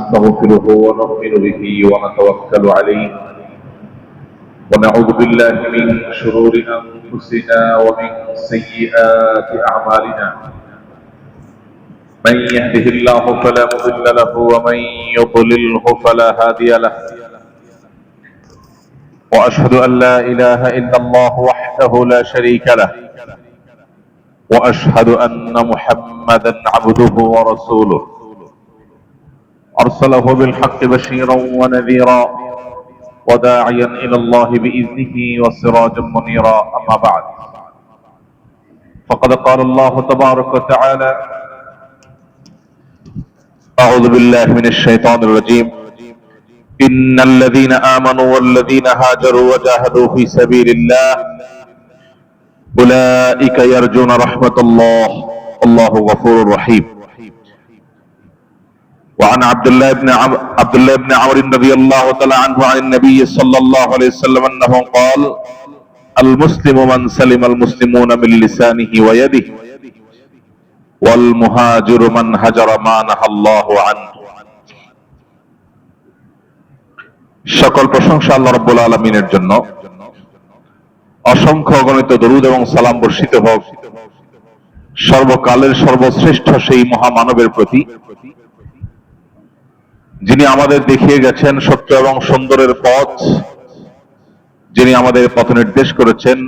ونستغفره ونؤمن به ونتوكل عليه ونعوذ بالله من شرور أنفسنا ومن سيئات أعمالنا من يهده الله فلا مضل له ومن يضلله فلا هادي له وأشهد أن لا إله إلا الله وحده لا شريك له وأشهد أن محمدا عبده ورسوله أرسله بالحق بشيرا ونذيرا وداعيا إلى الله بإذنه وسراجا منيرا أما بعد فقد قال الله تبارك وتعالى أعوذ بالله من الشيطان الرجيم إن الذين آمنوا والذين هاجروا وجاهدوا في سبيل الله أولئك يرجون رحمة الله الله غفور رحيم وعن عبد الله بن عمرو رضي الله تعالى عنه عن النبي صلى الله عليه وسلم أنه قال المسلم من سلم المسلمون من لسانه ويده والمهاجر من هجر ما نهى الله عنه। সকল প্রশংসা আল্লাহ রাব্বুল আলামিনের জন্য, অসংখ্য অগণিত দরুদ এবং সালাম বর্ষিত হোক সর্বকালের সর্বশ্রেষ্ঠ সেই মহামানবের প্রতি, যিনি আমাদের দেখিয়ে গেছেন সত্য এবং সুন্দরের পথ, যিনি আমাদের পথ নির্দেশ করেছেন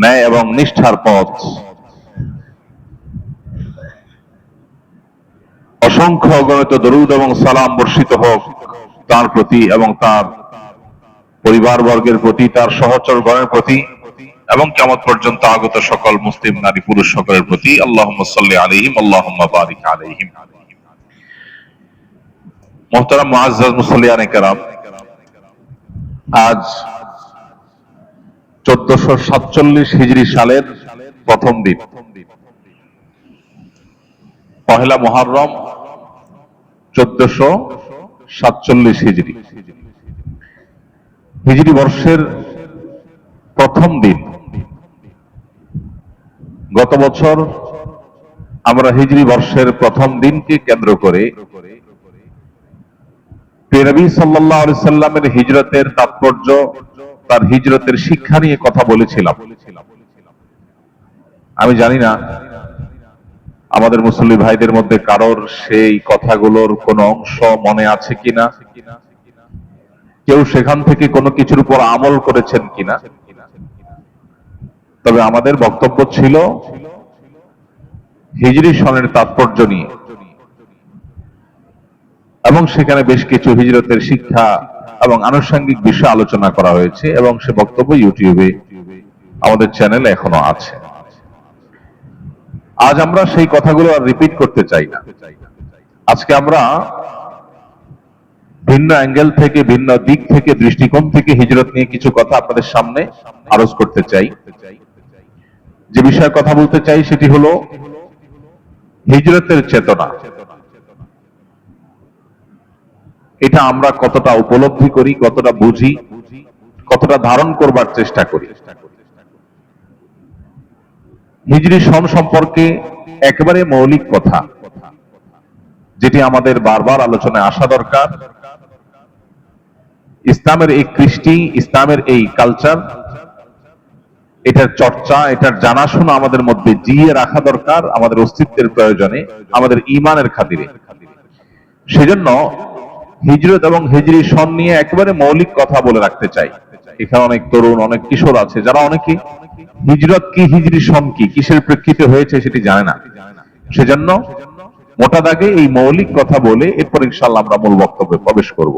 ন্যায় এবং নিষ্ঠার পথ। অসংখ্য অগণিত দরুদ এবং সালাম বর্ষিত হোক তার প্রতি এবং তার পরিবারবর্গের প্রতি, তার সহচরগণের প্রতি এবং কিয়ামত পর্যন্ত আগত সকল মুসলিম নারী পুরুষ সকলের প্রতি। আল্লাহুম্মা সাল্লি আলাইহিম আল্লাহুম্মা বারিক আলাইহিম। মুহতারাম মুআজ্জাজ মুসাল্লিয়ানে কেরাম, আজ 1447 হিজরি সালের প্রথম দিন, পহেলা মুহররম 1447 হিজরি, হিজরি বর্ষের প্রথম দিন। গত বছর আমরা হিজরি বর্ষের প্রথম দিনকে কেন্দ্র করে নবী সাল্লাল্লাহু আলাইহি সাল্লামের হিজরতের তাৎপর্য, তার হিজরতের শিক্ষা নিয়ে কথা বলেছিলাম। আমি জানি না আমাদের মুসলিম ভাইদের মধ্যে কারোর সেই কথাগুলোর কোনো অংশ মনে আছে কিনা, কেউ সেখান থেকে কোনো কিছুর উপর আমল করেছেন কিনা। তবে আমাদের বক্তব্য ছিল হিজরি সনের তাৎপর্য নিয়ে, এবং সেখানে বেশ কিছু হিজরতের শিক্ষা এবং আনুষঙ্গিক বিষয় আলোচনা করা হয়েছে, এবং সে বক্তব্য ইউটিউবে আমাদের চ্যানেলে এখনো আছে। আজ আমরা সেই কথাগুলো আর রিপিট করতে চাই না। আজকে আমরা ভিন্ন অ্যাঙ্গেল থেকে, ভিন্ন দিক থেকে, দৃষ্টিকোণ থেকে হিজরত নিয়ে কিছু কথা আপনাদের সামনে আরজ করতে চাই। যে বিষয়ে কথা বলতে চাই সেটি হলো হিজরতের চেতনা। এটা আমরা কতটা উপলব্ধি করি, কতটা বুঝি, কতটা ধারণ করবার চেষ্টা করি। হিজরি সন সম্পর্কে একেবারে মৌলিক কথা, যেটি আমাদের বারবার আলোচনায় আসা দরকার। ইসলামের এই কৃষ্টি, ইসলামের এই কালচার, এটার চর্চা, এটার জানাশোনা আমাদের মধ্যে জিয়ে রাখা দরকার, আমাদের অস্তিত্বের প্রয়োজনে, আমাদের ঈমানের খাতিরে। সেজন্য হিজরত এবং হিজরি সন নিয়ে একেবারে মৌলিক কথা বলে রাখতে চাই। এখানে অনেক তরুণ, অনেক কিশোর আছে যারা অনেকে হিজরত কি, হিজরি সন কি, কিসের প্রেক্ষিতে হয়েছে সেটি জানে না। সেজন্য মোটা দাগে এই মৌলিক কথা বলে এরপর ইনশাআল্লাহ আমরা মূল বক্তব্যে প্রবেশ করব।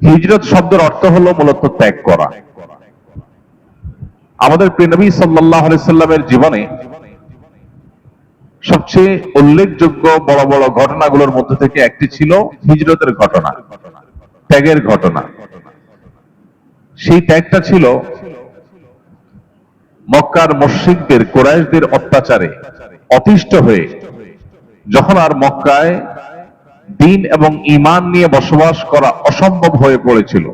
হিজরত শব্দের অর্থ হলো মূলত ত্যাগ করা। আমাদের প্রিয় নবী সাল্লাল্লাহু আলাইহি সাল্লামের জীবনে সবচেয়ে উল্লেখযোগ্য বড় বড় ঘটনাগুলোর মধ্যে থেকে একটি ছিল হিজরতের ঘটনা, ত্যাগের ঘটনা। সেই ত্যাগটা ছিল মক্কার মুশরিকদের, কুরাইশদের অত্যাচারে অতিষ্ঠ হয়ে যখন আর মক্কায় দ্বীন এবং ঈমান নিয়ে বসবাস করা অসম্ভব হয়ে পড়েছিল,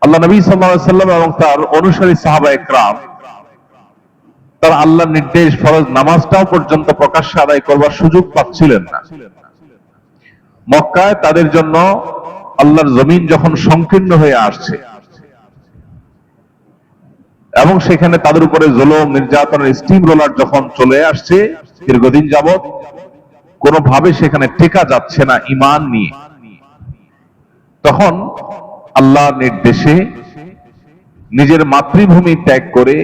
আল্লাহ নবী সাল্লাল্লাহু আলাইহি সাল্লাম এবং তার অনুসারী সাহাবা একরাম তারা আল্লাহর নির্দেশ ফরজ নামাজটাও পর্যন্ত প্রকাশ্যে আদায় করবার সুযোগ পাচ্ছিলেন না। মক্কায় তাদের জন্য আল্লাহর জমিন যখন সংকীর্ণ হয়ে আসছে এবং সেখানে তাদের উপরে জুলুম নির্যাতনের স্টিম রোলার যখন চলে আসছে দীর্ঘদিন যাবৎ, কোনোভাবে সেখানে টেকা যাচ্ছে না ঈমান নিয়ে, তখন আল্লাহর নির্দেশে নিজের মাতৃভূমি ত্যাগ করে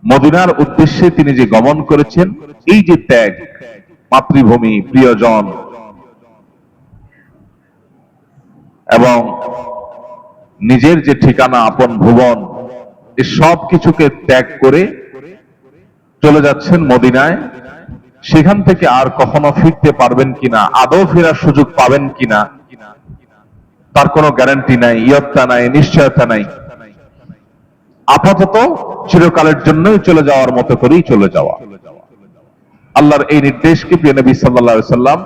মদিনার উদ্দেশ্যে তিনি যে গমন করেছেন, এই যে ত্যাগ, মাতৃভূমি, প্রিয়জন এবং নিজের যে ঠিকানা, আপন ভুবন, এই সব কিছুকে ত্যাগ করে চলে যাচ্ছেন মদিনায়। সেখান থেকে আর কখনো ফিরতে পারবেন কিনা, আদৌ ফেরার সুযোগ পাবেন কিনা, তার কোনো গ্যারান্টি নাই, ইয়ত্তা নাই, নিশ্চয়তা নাই। আপাতত চিরকালের জন্যই চলে যাওয়ার মতো করেই চলে যাওয়া। আল্লাহর এই নির্দেশকে প্রিয় নবী সাল্লাল্লাহু আলাইহি সাল্লাম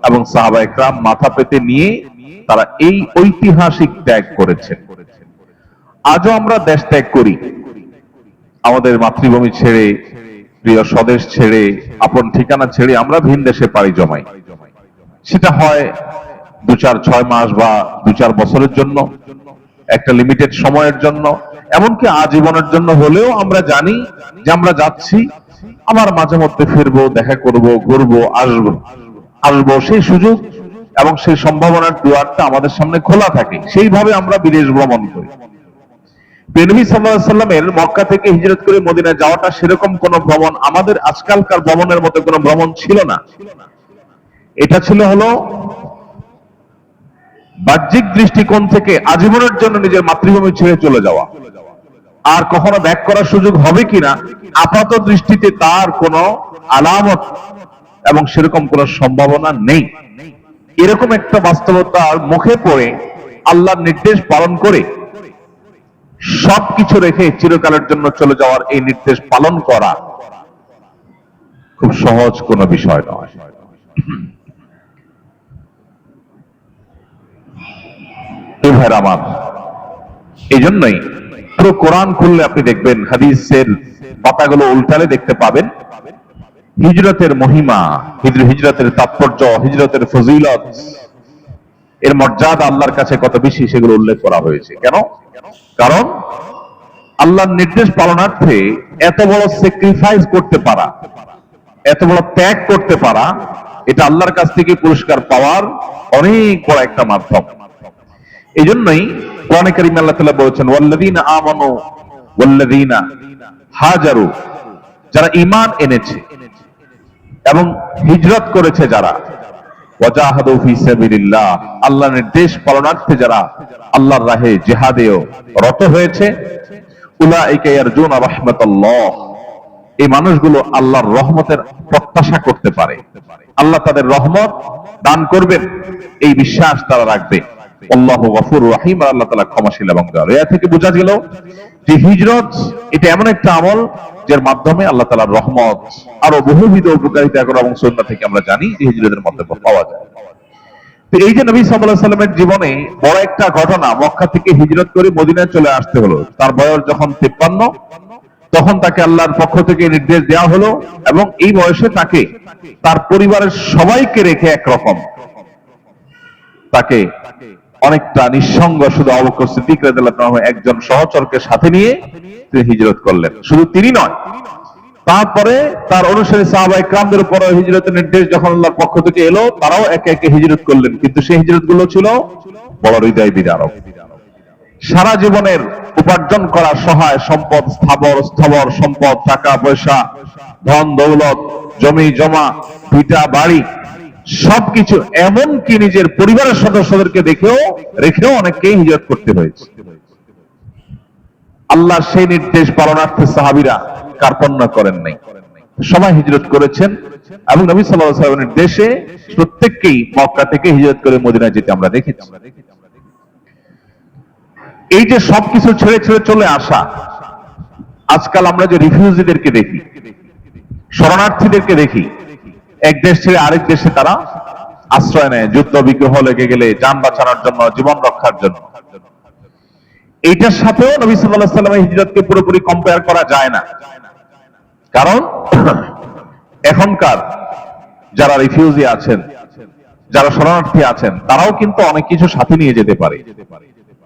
এবং সাহাবায়ে কেরাম মাথা পেতে নিয়ে তারা এই ঐতিহাসিক ত্যাগ করেছেন। আজও আমরা দেশ ত্যাগ করি, আমাদের মাতৃভূমি ছেড়ে, প্রিয় স্বদেশ ছেড়ে, আপন ঠিকানা ছেড়ে আমরা ভিন দেশে পাড়ি জমাই। সেটা হয় 2-4-6 মাস বা 2-4 বছরের জন্য, একটা লিমিটেড সময়ের জন্য, এমনকি আজীবনের জন্য হলেও আমরা জানি যে আমরা যাচ্ছি, আবার মাঝে মধ্যে ফিরবো, দেখা করব, ঘুরবো, আসবো। সেই সুযোগ এবং সেই সম্ভাবনার দুয়ারটা আমাদের সামনে খোলা থাকে। সেইভাবে আমরা বিদেশ ভ্রমণ করি। নবী সাল্লাল্লাহু আলাইহি সাল্লামের মক্কা থেকে হিজরত করে মদিনায় যাওয়াটা সেরকম কোন ভ্রমণ আমাদের আজকালকার ভ্রমণের মতো কোন ভ্রমণ ছিল না। এটা ছিল হলো বাহ্যিক দৃষ্টিকোণ থেকে আজীবনের জন্য নিজের মাতৃভূমি ছেড়ে চলে যাওয়া। আর কখনো ব্যাক করার সুযোগ হবে কিনা আপাত দৃষ্টিতে তার কোনো আলামত এবং সেরকম কোনো সম্ভাবনা নেই। এরকম একটা বাস্তবতার মুখে পড়ে আল্লাহর নির্দেশ পালন করে সবকিছু রেখে চিরকালের জন্য চলে যাওয়ার এই নির্দেশ পালন করা খুব সহজ কোনো বিষয় নয়। আমার এই জন্যই পুরো কোরআন খুললে আপনি দেখবেন, হাদিসের পাতাগুলো উল্টালে দেখতে পাবেন হিজরতের মহিমা, হিজরতের তাৎপর্য, হিজরতের ফজিলত, এর মর্যাদা আল্লাহর কাছে কত বেশি সেগুলো উল্লেখ করা হয়েছে। কেন? কারণ আল্লাহর নির্দেশ পালনার্থে এত বড় স্যাক্রিফাইস করতে পারা, এত বড় ত্যাগ করতে পারা, এটা আল্লাহর কাছ থেকে পুরস্কার পাওয়ার অনেক বড় একটা মাধ্যম। এই জন্যই কোরআনে কারীমে আল্লাহ তাআলা বলেছেন, ওয়াল্লাযীনা আমানু ওয়াল্লাযীনা হাজারু, যারা ঈমান এনেছে এবং হিজরত করেছে, যারা ওয়াজাহাদু ফি সাবিলিল্লাহ, আল্লাহর নির্দেশ পালনার্থে যারা আল্লাহর রাহে জিহাদেও রত হয়েছে, উলাইকা ইয়ারজুনা রাহমাতাল্লাহ, এই মানুষগুলো আল্লাহর রহমতের প্রত্যাশা করতে পারে। আল্লাহ তাদের রহমত দান করবেন এই বিশ্বাস তারা রাখবে। আল্লাহু গফুরুর রহিম, আল্লাহ তাআলা ক্ষমাশীল এবং দয়ালু। এর থেকে বোঝা গেল যে হিজরত এটা এমন একটা আমল যার মাধ্যমে আল্লাহ তাআলার রহমত আরো বহুবিধ উপকারিতা করে, এবং সুন্নাহ থেকে আমরা জানি যে হিজরতের মাধ্যমে পাওয়া যায়। তো এই যে নবী সাল্লাল্লাহু আলাইহি সাল্লামের জীবনে বড় একটা ঘটনা, মক্কা থেকে হিজরত করে মদিনায় চলে আসতে হলো। তার বয়স যখন 53, তখন তাকে আল্লাহর পক্ষ থেকে নির্দেশ দেওয়া হলো, এবং এই বয়সে তাকে তার পরিবারের সবাইকে রেখে একরকম তাকে অনেকটা নিঃসঙ্গ, শুধু আবু বকর সিদ্দিক রাদিয়াল্লাহু আনহু একজন সহচরকে সাথে নিয়ে তিনি হিজরত করলেন। শুধু তিনি নয়, তারপরে তার অনুসারী সাহাবায়ে কেরামদের উপর হিজরতের নির্দেশ যখন আল্লাহর পক্ষ থেকে এলো, তারাও একে একে হিজরত করলেন। কিন্তু সেই হিজরত গুলো ছিল বড় হৃদয় বিদারক। সারা জীবনের উপার্জন করা সহায় সম্পদ, স্থাবর সম্পদ, টাকা পয়সা, ধন দৌলত, জমি জমা, ভিটা বাড়ি, সবকিছু, এমনকি নিজের পরিবারের সদস্যদেরকে রেখেও অনেককেই হিজরত করতে হয়েছে। আল্লাহ সেই নির্দেশ পালনার্থে সাহাবীরা কার্পণ্য করেন নাই, সবাই হিজরত করেছেন, এবং নবী সাল্লাল্লাহু আলাইহি ওয়াসাল্লামের নির্দেশে প্রত্যেককেই মক্কা থেকে হিজরত করে মদিনায় যেতে আমরা দেখেছি। এই যে সবকিছু ছেড়ে ছেড়ে চলে আসা, আজকাল আমরা যে রিফিউজিদেরকে দেখি, শরণার্থীদেরকে দেখি, এক দেশ ছেড়ে আরেক দেশে তারা আশ্রয় নেয়, যুদ্ধ বিগ্রহ লেগে গেলে যান বাঁচানোর জন্য, জীবন রক্ষার জন্য। এইটার সাথেও নবী সাল্লাল্লাহু আলাইহি ওয়াসাল্লামের হিজরতকে পুরোপুরি কম্পেয়ার করা যায় না। কারণ এখনকার যারা রিফিউজি আছেন, যারা শরণার্থী আছেন, তারাও কিন্তু অনেক কিছু সাথে নিয়ে যেতে পারে।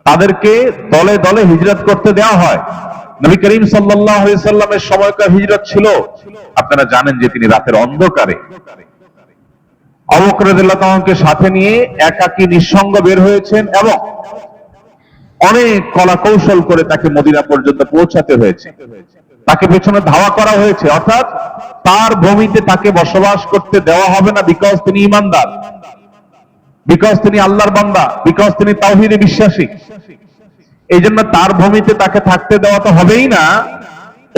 তাদেরকে দলে দলে হিজরত করতে দেওয়া হয়। নবী করিম সাল্লাল্লাহু আলাইহি সাল্লামের সময়কার হিজরত ছিল, আপনারা জানেন যে তিনি রাতের অন্ধকারে আবু বকর রাদিয়াল্লাহু তাআলাকে সাথে নিয়ে একাকী নিঃসঙ্গ বের হয়েছেন এবং অনেক কলা কৌশল করে তাকে মদিনা পর্যন্ত পৌঁছাতে হয়েছে। তাকে পেছনে ধাওয়া করা হয়েছে, অর্থাৎ তার ভূমিতে তাকে বসবাস করতে দেওয়া হবে না, বিকজ তিনি ঈমানদার, বিকজ তিনি আল্লাহর বান্দা, বিকজ তিনি তাওহীদে বিশ্বাসী। এই জন্য তার ভূমিতে তাকে থাকতে দেওয়া তো হবেই না,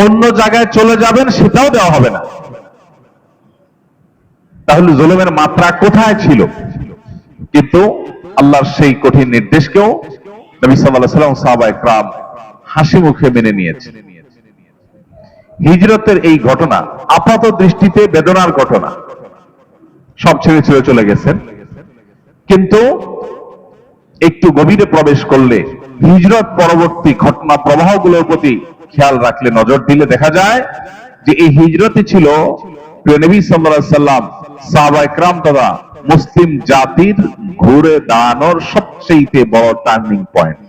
অন্য জায়গায় চলে যাবেন সেটাও দেওয়া হবে না। তাহলে জুলুমের মাত্রা কোথায় ছিল? কিন্তু আল্লাহর সেই কঠিন নির্দেশকেও নবী সাল্লাল্লাহু আলাইহি ওয়াসাল্লাম সাহাবায়ে কেরাম হাসি মুখে মেনে নিয়েছেন। হিজরতের এই ঘটনা আপাত দৃষ্টিতে বেদনার ঘটনা, সব ছেড়ে ছেড়ে চলে গেছেন, কিন্তু একটু গভীরে প্রবেশ করলে হিজরত পরবর্তী ঘটনা প্রবাহগুলোর প্রতি খেয়াল রাখলে, নজর দিলে দেখা যায় যে এই হিজরতই ছিল প্রিয় নবী সাল্লাল্লাহু আলাইহি ওয়াসাল্লাম সাহাবায়ে কেরাম তথা মুসলিম জাতির ঘুরে দাঁড়ানোর সবচেয়ে বড় টার্নিং পয়েন্ট।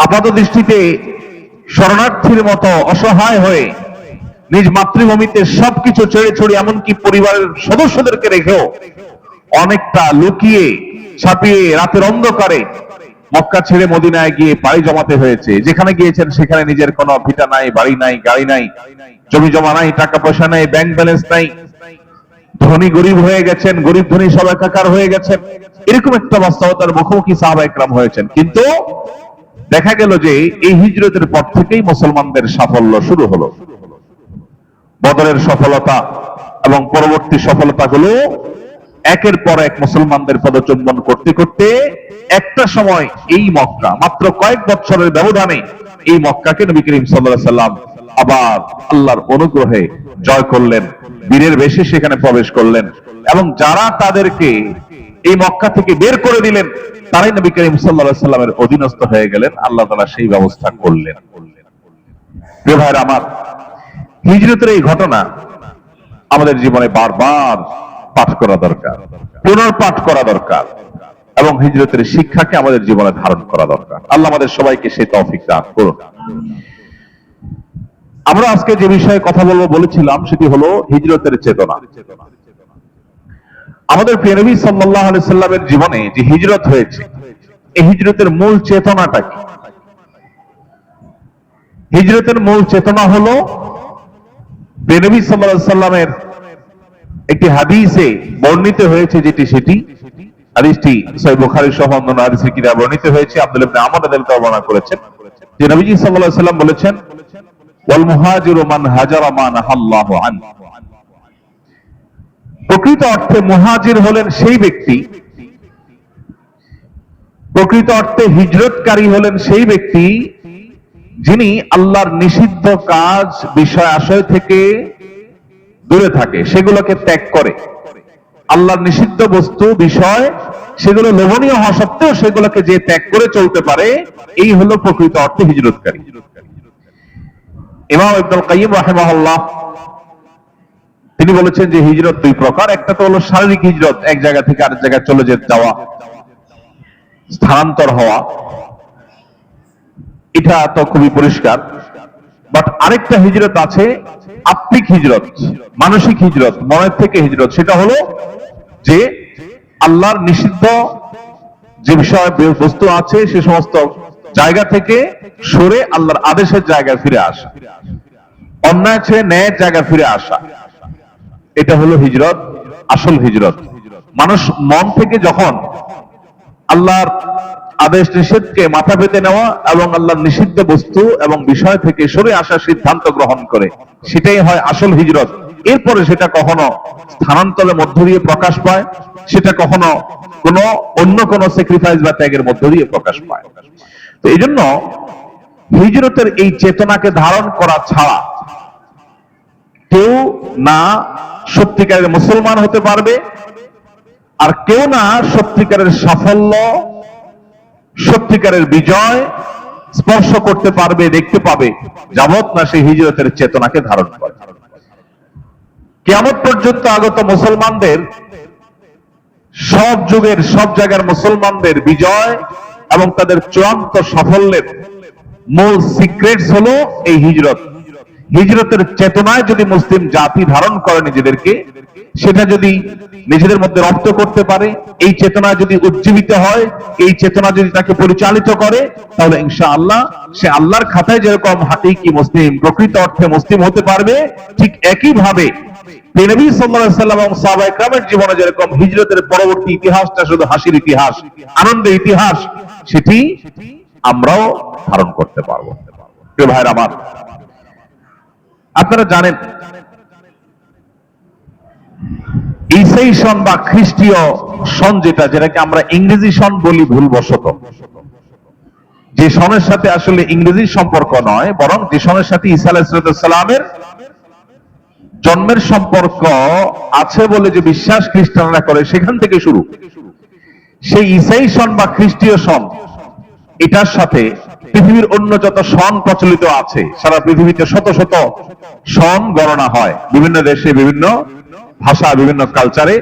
আপাত দৃষ্টিতে শরণার্থীর মতো অসহায় হয়ে নিজ মাতৃভূমিতে সবকিছু ছেড়ে ছড়িয়ে, এমনকি পরিবারের সদস্যদেরকে রেখেও অনেকটা লুকিয়ে ছাপিয়ে রাতের অন্ধকারে মক্কা ছেড়ে মদিনায় গিয়ে পাড়ি জমাতে হয়েছে। যেখানে গিয়েছেন সেখানে নিজের কোনো ভিটা নাই, বাড়ি নাই, গাড়ি নাই, জমি জমা নাই, টাকা পয়সা নাই, ব্যাংক ব্যালেন্স নাই, ধনী গরিব হয়ে গেছেন, গরিব ধনী সব একাকার হয়ে গেছেন। এরকম একটা বাস্তবতার মুখোমুখি সাহাবায়ে কেরাম হয়েছেন। কিন্তু দেখা গেল যে এই হিজরতের পর থেকেই মুসলমানদের সাফল্য শুরু হলো। বদরের সফলতা এবং পরবর্তী সফলতাগুলো একের পর এক মুসলমানদের পদচুম্বন করতে করতে একটা সময় এই মক্কা, মাত্র কয়েক বছরের ব্যবধানে এই মক্কাকে নবী করিম সাল্লাল্লাহু আলাইহি ওয়াসাল্লাম আবার আল্লাহর অনুগ্রহে জয় করলেন, বীরের বেশে সেখানে প্রবেশ করলেন, এবং যারা তাদেরকে এই মক্কা থেকে বের করে দিলেন তারাই নবী করিম সাল্লাল্লাহু আলাইহি ওয়াসাল্লামের অধীনস্থ হয়ে গেলেন। আল্লাহ তাআলা সেই ব্যবস্থা করলেন। প্রিয় ভাইরা আমার, হিজরতের এই ঘটনা আমাদের জীবনে বারবার পাঠ করা দরকার, পুনর্পাঠ করা দরকার, এবং হিজরতের শিক্ষাকে আমাদের জীবনে ধারণ করা দরকার। আল্লাহ আমাদের সবাইকে সেই তৌফিক দান করুন। আমরা আজকে যে বিষয়ে কথা বলবো বলেছিলাম সেটি হলো হিজরতের চেতনা। আমাদের প্রিয় নবী সাল্লাল্লাহু আলাইহি সাল্লামের জীবনে যে হিজরত হয়েছে, এই হিজরতের মূল চেতনাটা কি? হিজরতের মূল চেতনা হলো প্রিয় নবী সাল্লাল্লাহু আলাইহি সাল্লামের একটি হাদিসে বর্ণিত হয়েছে, যেটি সেটি হাদিসটি সহিহ বুখারী সহ অন্যান্য হাদিসের কিতাবে বর্ণিত হয়েছে। আব্দুল্লাহ ইবনে আমর রাদিয়াল্লাহু তাআলা বর্ণনা করেছেন যে নবীজি সাল্লাল্লাহু আলাইহি সাল্লাম বলেছেন, ওয়াল মুহাজিরু মান হাজারা মা নাহাল্লাহু আন। প্রকৃত অর্থে মুহাজির হলেন সেই ব্যক্তি, প্রকৃত অর্থে হিজরতকারী হলেন সেই ব্যক্তি যিনি আল্লাহর নিষিদ্ধ কাজ, বিষয় আশয় থেকে দূরে থাকে, সেগুলোকে ত্যাগ করে। আল্লাহর নিষিদ্ধ বস্তু, বিষয়, সেগুলো লোভনীয় হওয়া সত্ত্বেও সেগুলোকে যে ত্যাগ করে চলতে পারে, এই হলো প্রকৃত অর্থে হিজরতকারী। ইমাম ইবনুল কাইয়্যিম রাহিমাহুল্লাহ তিনি বলেছেন যে হিজরত দুই প্রকার। একটা তো হলো শারীরিক হিজরত, এক জায়গা থেকে আরেক জায়গায় চলে যেতে যাওয়া, স্থানান্তর হওয়া, এটা তো খুবই পরিষ্কার। বাট আরেকটা হিজরত আছে আত্মিক হিজরত, মানসিক হিজরত, মনের থেকে হিজরত। সেটা হলো যে আল্লাহর নিষিদ্ধ যে বিষয় বস্তু আছে সে সমস্ত জায়গা থেকে সরে আল্লাহর আদেশের জায়গায় ফিরে আসা, অন্যায় ছেড়ে ন্যায়ের জায়গায় ফিরে আসা, এটা হলো হিজরত, আসল হিজরত। মানুষ মন থেকে যখন আল্লাহর আদেশ নিষেধকে মাথা পেতে নেওয়া এবং আল্লাহর নিষিদ্ধ বস্তু এবং বিষয় থেকে সরে আসার সিদ্ধান্ত গ্রহণ করে, সেটাই হয় আসল হিজরত। এরপরে সেটা কখনো স্থানান্তরের মধ্য দিয়ে প্রকাশ পায়, সেটা কখনো কোনো অন্য কোনো স্যাক্রিফাইস বা ত্যাগের মধ্য দিয়ে প্রকাশ পায়। তো এই জন্য হিজরতের এই চেতনাকে ধারণ করা ছাড়া কেউ না সত্যিকারের মুসলমান হতে পারবে, আর কেউ না সত্যিকারের সাফল্য, সত্যিকারের বিজয়, স্পর্শ করতে পারবে, দেখতে পাবে, যাবত না সেই হিজরতের চেতনাকে ধারণ করে। কিয়ামত পর্যন্ত আগত মুসলমানদের, সব যুগের সব জায়গার মুসলমানদের বিজয় এবং তাদের চূড়ান্ত সাফল্যের মূল সিক্রেটস হলো এই হিজরত। হিজরতের চেতনায় যদি মুসলিম জাতি ধারণ করে নিজেদেরকে, সেটা যদি নিজেদের মধ্যে রপ্ত করতে পারে, এই চেতনা যদি উজ্জীবিত হয়, এই চেতনা যদি তাকে পরিচালিত করে, তাহলে ইনশাআল্লাহ সে আল্লাহর খাতায় যেরকম হাকিকি মুসলিম, প্রকৃত অর্থে মুসলিম হতে পারবে, ঠিক একই ভাবে নবী সাল্লাল্লাহু আলাইহি সাল্লাম এবং সাহাবায়ে কেরামের জীবনে যেরকম হিজরতের পরবর্তী ইতিহাসটা শুধু হাসির ইতিহাস, আনন্দের ইতিহাস, সেটি আমরাও ধারণ করতে পারবো। প্রিয় ভাইরা আমার, আপনারা জানেন ঈসাই সন বা খ্রিস্টীয় সন, যেটাকে আমরা ইংরেজি সন বলি ভুলবশত, যে সনের সাথে আসলে ইংরেজির সম্পর্ক নয়, বরং যে সনের সাথে ঈসা আলাইহিস সালামের জন্মের সম্পর্ক আছে বলে যে বিশ্বাস খ্রিস্টানরা করে, সেখান থেকে শুরু। সেই ঈসাই সন বা খ্রিস্টীয় সন, এটার সাথে পৃথিবীর অন্য যত সন প্রচলিত আছে, সারা পৃথিবীতে শত শত সন গণনা হয়, বিভিন্ন দেশে, বিভিন্ন ভাষা, বিভিন্ন কালচারে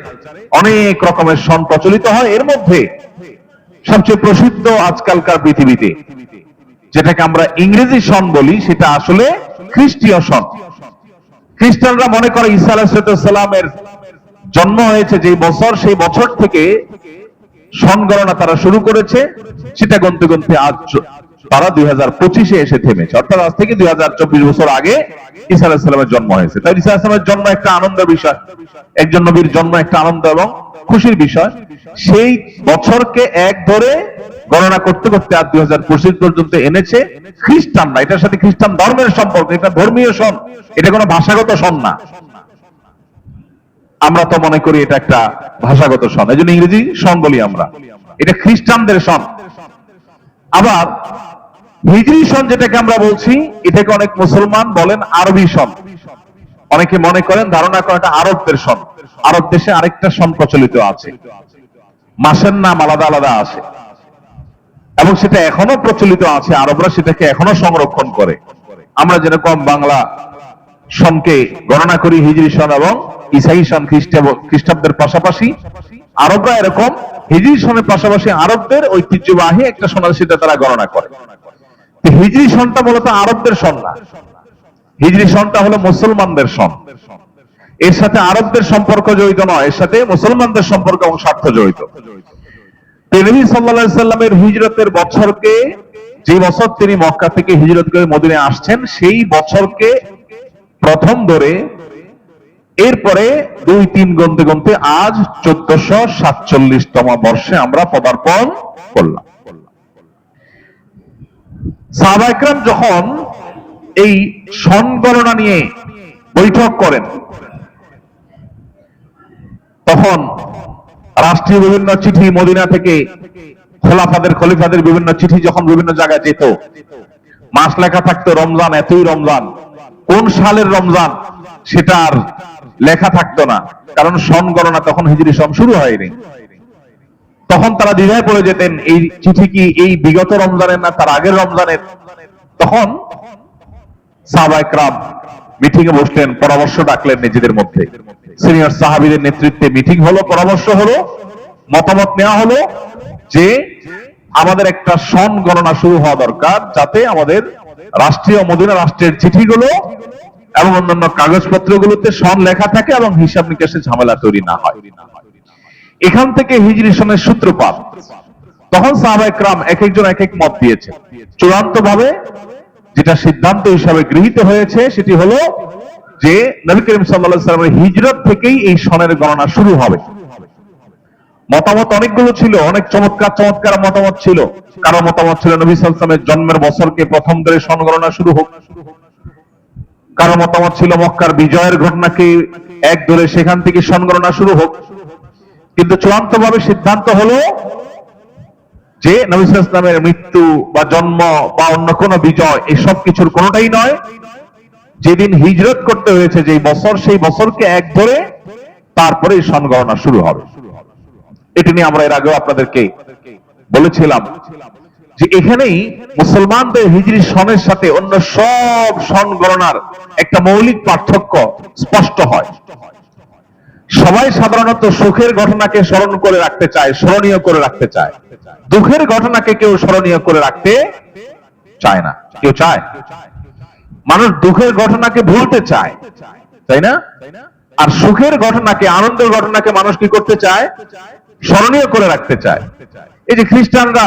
অনেক রকমের সন প্রচলিত হয়। এর মধ্যে সবচেয়ে প্রসিদ্ধ আজকালকার পৃথিবীতে যেটাকে আমরা ইংরেজি সন বলি, সেটা আসলে খ্রিস্টীয় সন। খ্রিস্টানরা মনে করে ঈসা আলাইহিস সালামের জন্ম হয়েছে যে বছর, সেই বছর থেকে সন গণনা তারা শুরু করেছে। সেটা গুনতে গুনতে আজ তারা 2025-এ এসে থেমেছে, অর্থাৎ আজ থেকে 2024 বছর আগে ঈসা আলাইহিস সালামের জন্ম হয়েছে। তাই ঈসা আলাইহিস সালামের জন্ম একটা আনন্দের বিষয়, একজন নবীর জন্ম একটা আনন্দ এবং খুশির বিষয়। সেই বছরকে এক ধরে গণনা করতে করতে আজ 2025 পর্যন্ত এনেছে খ্রিস্টানরা। এটার সাথে খ্রিস্টান ধর্মের সম্পর্ক, এটা ধর্মীয় সন, এটা কোনো ভাষাগত সন না। আমরা তো মনে করি এটা একটা ভাষাগত সন, এই জন্য ইংরেজি সন বলি আমরা। এটা খ্রিস্টানদের সন। আবার হিজরি সন যেটাকে আমরা বলছি, এটাকে অনেক মুসলমান বলেন আরবি সন। অনেকে মনে করেন, ধারণা করেন এটা আরবদের সন। আরব দেশে আরেকটা সন প্রচলিত আছে, মাসের নাম আলাদা আলাদা আছে, এবং সেটা এখনো প্রচলিত আছে। আরবরা সেটাকে এখনো সংরক্ষণ করে। আমরা যেরকম বাংলা সনকে গণনা করি হিজরি সন এবং ঈসাই সন খ্রিস্টাব্দের পাশাপাশি, আরবরা এরকম হিজরি সনের পাশাপাশি আরবদের ঐতিহ্যবাহী একটা সন আছে, সেটা তারা গণনা করে। হিজরি সনটা মূলত আরবদের সন না, হিজরি সনটা হলো মুসলমানদের সন। এর সাথে আরবদের সম্পর্ক জড়িত নয়, এর সাথে মুসলমানদের সম্পর্ক এবং স্বার্থ জড়িত। নবী সাল্লাল্লাহু আলাইহি সাল্লামের হিজরতের বছরকে, যে বছর তিনি মক্কা থেকে হিজরত করে মদিনায় আসছেন, সেই বছরকে প্রথম ধরে এরপরে 2-3 গুনতে গুনতে আজ 1447তম বর্ষে আমরা পদার্পণ করলাম। সাহাবায়ে কেরাম যখন এই সন গণনা নিয়ে বৈঠক করেন, তখন রাষ্ট্রীয় বিভিন্ন চিঠি মদিনা থেকে খলিফাদের বিভিন্ন চিঠি যখন বিভিন্ন জায়গায় যেত, মাস লেখা থাকতো রমজান, এতই রমজান, কোন সালের রমজান সেটা আর লেখা থাকতো না, কারণ সন গণনা তখন হিজরি সন শুরু হয়নি। তখন তারা দ্বিধায় পড়ে যেতেন, এই চিঠি কি এই বিগত রমজানের না তার আগের রমজানের। তখন সাহাবায়ে কেরাম মিটিং এ বসলেন, পরামর্শ ডাকলেন নিজেদের মধ্যে। সিনিয়র সাহাবীদের নেতৃত্বে মিটিং হলো, পরামর্শ হলো, মতামত নেওয়া হলো যে আমাদের একটা সন গণনা শুরু হওয়া দরকার, যাতে আমাদের রাষ্ট্রীয় মদিনা রাষ্ট্রের চিঠিগুলো এবং অন্যান্য কাগজপত্রগুলোতে সন লেখা থাকে এবং হিসাব নিকাশে ঝামেলা তৈরি না হয়। এখান থেকে হিজরি সনের সূত্রপাত। তখন সাহাবায়ে কেরাম এক একজন এক এক মত দিয়েছে। চূড়ান্ত ভাবে যেটা সিদ্ধান্ত হিসাবে গৃহীত হয়েছে সেটি হলো যে নবী করিম সাল্লাল্লাহু আলাইহি ওয়াসাল্লামের হিজরত থেকেই এই সনের গণনা শুরু হবে। মতামত অনেকগুলো ছিল, অনেক চমৎকার চমৎকার মতামত ছিল। কারো মতামত ছিল নবী সাল্লাল্লাহু আলাইহি ওয়াসাল্লামের জন্মের বছরকে প্রথম ধরে সন গণনা শুরু হোক। কারো মতামত ছিল মক্কার বিজয়ের ঘটনাকে এক ধরে সেখান থেকে সন গণনা শুরু হোক। কিন্তু চূড়ান্ত ভাবে সিদ্ধান্ত হলো যে নবী সাল্লাল্লাহু আলাইহি ওয়াসাল্লামের মৃত্যু বা জন্ম বা অন্য কোনো বিজয়, এসব কিছুর কোনোটাই নয়। যেদিন হিজরত করতে হয়েছে যে বছর, সেই বছরকে এক ধরে তারপরে সন গণনা শুরু হবে। এটি নিয়ে আমরা এর আগেও আপনাদেরকে বলেছিলাম যে এখানেই মুসলমানদের হিজরি সনের সাথে অন্য সব সন গণনার একটা মৌলিক পার্থক্য স্পষ্ট হয়। সবাই সাধারণত সুখের ঘটনাকে স্মরণ করে রাখতে চায়, স্মরণীয় করে রাখতে চায়। দুঃখের ঘটনাকে কেউ স্মরণীয় করে রাখতে চায় না। কেউ চায়? মানুষ দুঃখের ঘটনাকে ভুলতে চায়, তাই না? আর সুখের ঘটনাকে, আনন্দের ঘটনাকে মানুষ কি করতে চায়? স্মরণীয় করে রাখতে চায়। এই যে খ্রিস্টানরা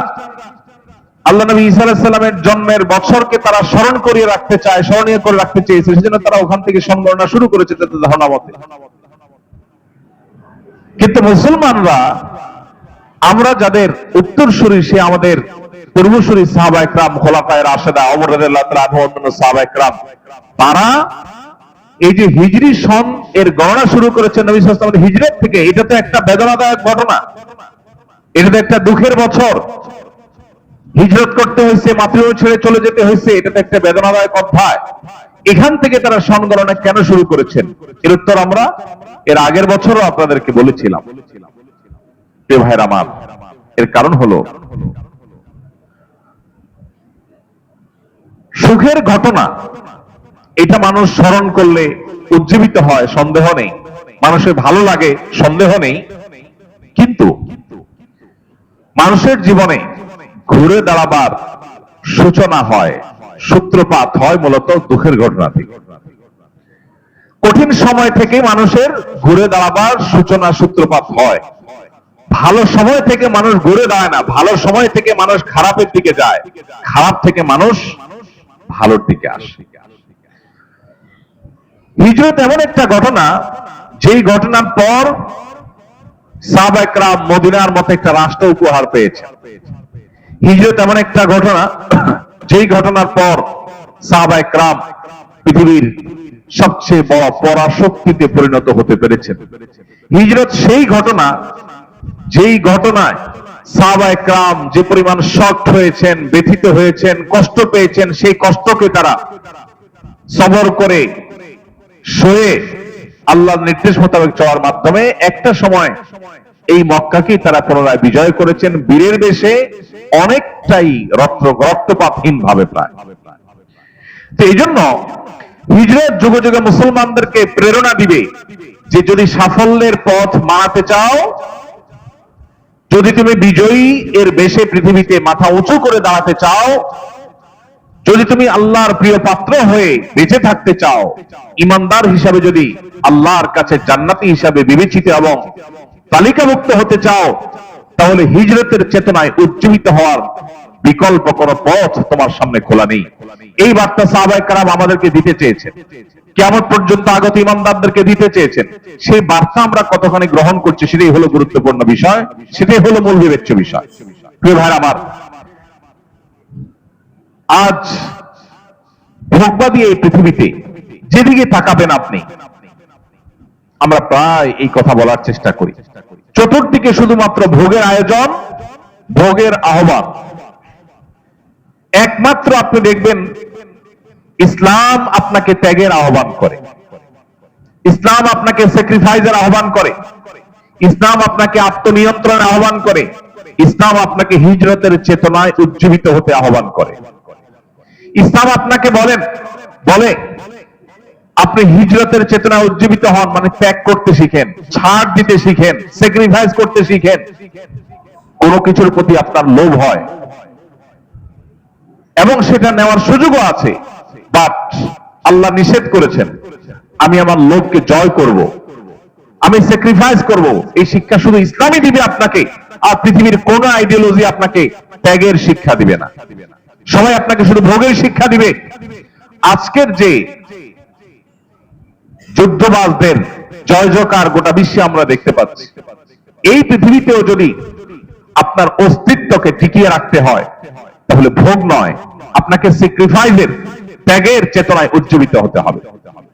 আল্লাহ নবী ঈসা আলাইহিস সালামের জন্মের বছরকে তারা স্মরণ করিয়ে রাখতে চায়, স্মরণীয় করে রাখতে চেয়েছে, সেজন্য তারা ওখান থেকে সংগণনা শুরু করেছে তাদের ধারণা মতে। কিন্তু মুসলমানরা, আমরা যাদের উত্তরসূরি, সে আমাদের পূর্বসূরি সাহাবায়ে কেরাম, খোলাফায়ে রাশেদা, ওমর রাদিয়াল্লাহু তাআলা আনহু, অন্যান্য সাহাবায়ে কেরাম, তারা এই যে হিজরি সন এর গণনা শুরু করেছেন নবী সাল্লাল্লাহু আলাইহি ওয়াসাল্লামের হিজরত থেকে। এটা তো একটা বেদনাদায়ক ঘটনা, এটা তো একটা দুঃখের বছর। হিজরত করতে হয়েছে, মাতৃভূমি ছেড়ে চলে যেতে হয়েছে, এটা তো একটা বেদনাদায়ক অধ্যায়। এখান থেকে তারা সন গণনা কেন শুরু করেছেন, এর উত্তর আমরা এর আগের বছরও আপনাদেরকে বলেছিলাম। প্রিয় ভাইরা আমার, এর কারণ হলো সুখের ঘটনা, এটা মানুষ স্মরণ করলে উজ্জীবিত হয়, সন্দেহ নেই। মানুষের ভালো লাগে, সন্দেহ নেই। কিন্তু মানুষের জীবনে ঘুরে দাঁড়াবার সূচনা হয়, সূত্রপাত হয় মূলত দুঃখের ঘটনা থেকে। কঠিন সময় থেকে মানুষের ঘুরে দাঁড়াবার সূচনা, সূত্রপাত হয়। ভালো সময় থেকে মানুষ ঘুরে দাঁড়ায় না, ভালো সময় থেকে মানুষ খারাপের দিকে যায়, খারাপ থেকে মানুষ ভালোর দিকে আসে। হিজরত এমন একটা ঘটনা, যেই ঘটনার পর সাহাবায়ে কেরাম মদিনার মতো একটা রাষ্ট্র উপহার পেয়েছে। হিজরত এমন একটা ঘটনা, যেই ঘটনার পর সাহাবায়ে কেরাম পৃথিবীর সবচেয়ে বড় পরাশক্তিতে পরিণত হতে পেরেছেন। হিজরত সেই ঘটনা, যেই ঘটনায় সাহাবায়ে কেরাম যে পরিমাণ শক্ট হয়েছেন, ব্যথিত হয়েছেন, কষ্ট পেয়েছেন, সেই কষ্টকে তারা সবর করে সয়ে আল্লাহর নির্দেশ মোতাবেক চলার মাধ্যমে একটা সময় এই মক্কাকে তারা পুনরায় বিজয় করেছেন, বীরের বেশে, অনেকটাই রক্তপাতহীন ভাবে প্রায়। তো এই জন্য হিজরত যুগে যুগে মুসলমানদেরকে প্রেরণা দিবে যে যদি সাফল্যের পথ মানাতে চাও, যদি তুমি বিজয়ী এর বেশে পৃথিবীতে মাথা উঁচু করে দাঁড়াতে চাও, যদি তুমি আল্লাহর প্রিয় পাত্র হয়ে বেঁচে থাকতে চাও, ইমানদার হিসাবে যদি আল্লাহর কাছে জান্নাতি হিসাবে বিবেচিত এবং তালিকাভুক্ত হতে চাও, তাহলে হিজরতের চেতনায় উজ্জীবিত হওয়ার বিকল্প কোন পথ তোমার সামনে খোলা নেই। এই বার্তা সাহাবায়ে কেরাম আমাদেরকে দিতে চেয়েছেন, কিয়ামত পর্যন্ত আগত ইমানদারদেরকে দিতে চেয়েছেন। সেই বার্তা আমরা কতখানি গ্রহণ করছি, সেটাই হলো গুরুত্বপূর্ণ বিষয়, সেটাই হলো মূল বিবেচ্য বিষয়। প্রিয় ভাইরা আমার, আজ ভোগবাদী এই পৃথিবীতে যেদিকে তাকাবেন আপনি, আমরা প্রায় এই কথা বলার চেষ্টা করি, চতুর্দিকে শুধুমাত্র ভোগের আয়োজন, ভোগের আহ্বান। একমাত্র আপনি দেখবেন ইসলাম আপনাকে ত্যাগের আহ্বান করে, ইসলাম আপনাকে স্যাক্রিফাইসের আহ্বান করে, ইসলাম আপনাকে আত্মনিয়ন্ত্রণের আহ্বান করে, ইসলাম আপনাকে হিজরতের চেতনায় উজ্জীবিত হতে আহ্বান করে। ইসলাম আপনাকে বলে আপনি হিজরতের চেতনায় উজ্জীবিত হন, মানে ত্যাগ করতে শিখেন, ছাড় দিতে শিখেন, স্যাক্রিফাইস করতে শিখেন। কোনো কিছুর প্রতি আপনার লোভ হয় এবং সেটা নেওয়ার সুযোগও আছে, বাট আল্লাহ নিষেধ করেছেন, আমি আমার লোভকে জয় করব, আমি স্যাক্রিফাইস করব। এই শিক্ষা শুধু ইসলামই দিবে আপনাকে, আর পৃথিবীর কোন আইডিওলজি আপনাকে ত্যাগের শিক্ষা দিবে না। সবাই আপনাকে শুধু ভোগের শিক্ষা দিবে। আজকের যে যুদ্ধবাজদের জয় জয়কার গোটা বিশ্বে আমরা দেখতে পাচ্ছি, এই পৃথিবীতেও যদি আপনার অস্তিত্বকে টিকিয়ে রাখতে হয়, তাহলে ভোগ নয়, আপনাকে স্যাক্রিফাইসের, ত্যাগের চেতনায় উজ্জীবিত হতে হবে।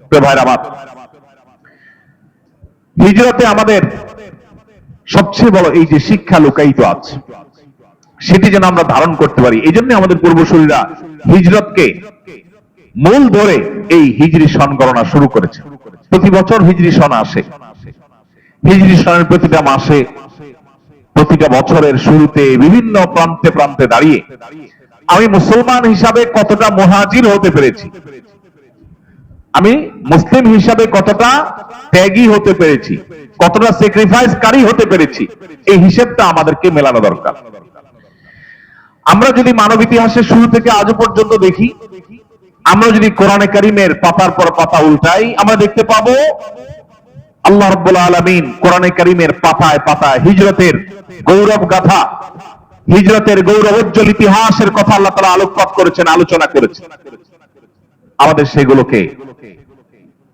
প্রিয় ভাইরা আমার, হিজরতে আমাদের সবচেয়ে বড় এই যে শিক্ষা লুকায়িত আছে, সেটি যেন আমরা ধারণ করতে পারি। এই জন্য আমাদের পূর্বসূরীরা হিজরতকে মূল ধরে এই হিজরি সন গণনা শুরু করেছে। প্রতি বছর হিজরি সন আসে, হিজরি সনের প্রতিটা মাসে প্রতিটা বছরের শুরুতে বিভিন্ন প্রান্তে প্রান্তে দাঁড়িয়ে আমি মুসলমান হিসাবে কতটা মুহাজির হতে পেরেছি, আমি মুসলিম হিসাবে কতটা ত্যাগী হতে পেরেছি, কতটা স্যাক্রিফাইসকারী হতে পেরেছি, এই হিসেবটা আমাদেরকে মেলানো দরকার। আমরা যদি মানব ইতিহাসের শুরু থেকে আজও পর্যন্ত দেখি, আমরা যদি কোরআনে কারীমের পাতার পর পাতা উল্টাই, আমরা দেখতে পাবো আল্লাহ রাব্বুল আলামিন কোরআনে কারীমের পাতায় পাতায় হিজরতের গৌরব গাথা, হিজরতের গৌরবোজ্জ্বল ইতিহাসের কথা আল্লাহ তাআলা আলোকপাত করেছেন, আলোচনা করেছেন। আমাদের সেগুলোকে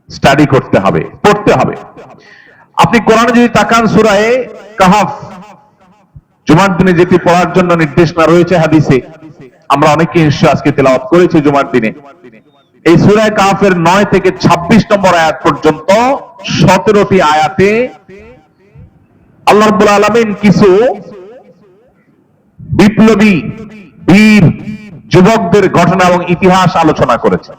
স্টাডি করতে হবে, পড়তে হবে। আপনি কোরআনে যদি তাকান, সূরা কাহফ জুমার দিনে যেটি পড়ার জন্য নির্দেশনা রয়েছে হাদিসে, আমরা অনেকে নিশ্চয় আজকে তেলাওয়াত করেছি জুমার দিনে। এই সূরা কাহফের 9 থেকে 26 নম্বর আয়াত পর্যন্ত 17টি আয়াতে আল্লাহ রাব্বুল আলামিন কিছু বিপ্লবী বীর যুবকদের ঘটনা এবং ইতিহাস আলোচনা করেছেন,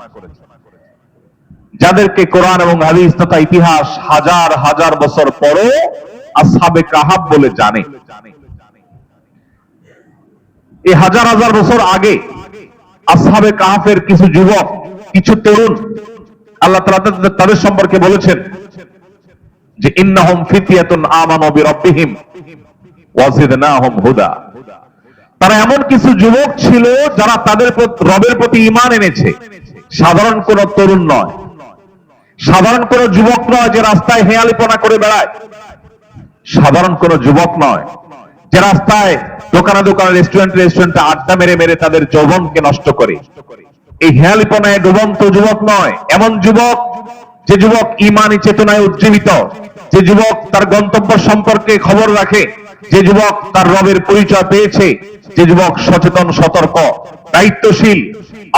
যাদেরকে কোরআন এবং হাদিস তথা ইতিহাস হাজার হাজার বছর পরও আসহাবে কাহাফ বলে জানে। এই হাজার হাজার বছর আগে আসহাবে কাহাফের কিছু যুবক, কিছু তরুণ, আল্লাহ তাআলা তাদের সম্পর্কে বলেছেন যে ইন্নাহুম ফিতয়াতুন আমানু বিরাব্বিহিম ওয়া জিদনাহুম হুদা। তারা এমন কিছু যুবক ছিল যারা তাদের রবের প্রতি ঈমান এনেছে। সাধারণ কোন তরুণ নয়, সাধারণ কোন যুবক নয় যে রাস্তায় হেয়ালিপনা করে বেড়ায়, সাধারণ কোন যুবক নয় যে রাস্তায় দোকানে দোকানে রেস্টুরেন্টে আড্ডা মেরে মেরে তাদের যৌবনকে নষ্ট করে। এই হেয়ালিপনায় ডুবন্ত যুবক নয়, এমন যুবক যে যুবক ঈমানী চেতনায় উজ্জীবিত, যে যুবক তার গন্তব্য সম্পর্কে খবর রাখে, যে যুবক তার রবের পরিচয় পেয়েছে, যে যুবক সচেতন, সতর্ক, দায়িত্বশীল,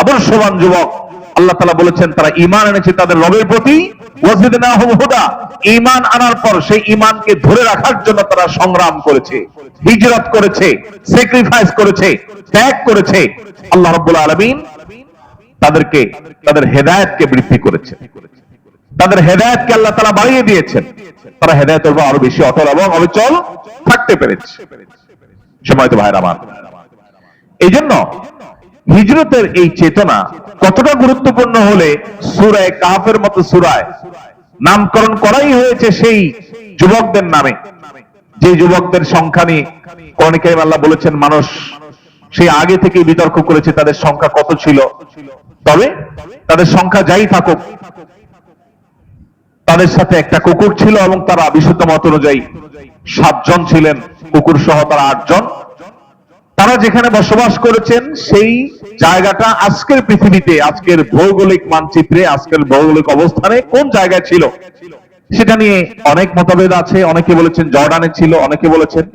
আদর্শবান যুবক। আল্লাহ তাআলা বলেছেন তারা ঈমান এনেছে তাদের রবের প্রতি, ওয়াজিদনাহুম হুদা। ঈমান আনার পর সেই ঈমানকে ধরে রাখার জন্য তারা সংগ্রাম করেছে, হিজরত করেছে, স্যাক্রিফাইস করেছে, ত্যাগ করেছে। আল্লাহ রাব্বুল আলামিন তাদেরকে তাদের হেদায়েতকে বৃদ্ধি করেছে, তাদের হেদায়েতকে আল্লাহ তাআলা বাড়িয়ে দিয়েছেন। তারা হেদায়েতের উপর আরো বেশি অটল এবং অবিচল থাকতে পেরেছে। সম্মানিত ভাইরা আমার, এই জন্য হিজরতের এই চেতনা কতটা গুরুত্বপূর্ণ হলে সূরা কাহফের মতো সূরায় নামকরণ করাই হয়েছে সেই যুবকদের নামে, যে যুবকদের সংখ্যা নিয়ে কোরআনে কারীমে আল্লাহ বলেছেন মানুষ সেই আগে থেকেই বিতর্ক করেছে তাদের সংখ্যা কত ছিল। তবে তাদের সংখ্যা যাই থাকুক, তাদের সাথে একটা কুকুর ছিল এবং তারা বিশুদ্ধ মত অনুযায়ী 7 জন ছিলেন, কুকুর সহ তারা 8 জন। তারা যেখানে বসবাস করেছেন সেই জায়গাটা আজকের পৃথিবীতে, আজকের ভৌগোলিক মানচিত্রে, আজকের ভৌগোলিক অবস্থানে কোন জায়গায় ছিল সেটা নিয়ে অনেক মতভেদ আছে। অনেকে বলেছেন জর্ডানে ছিল, অনেকে বলেছেন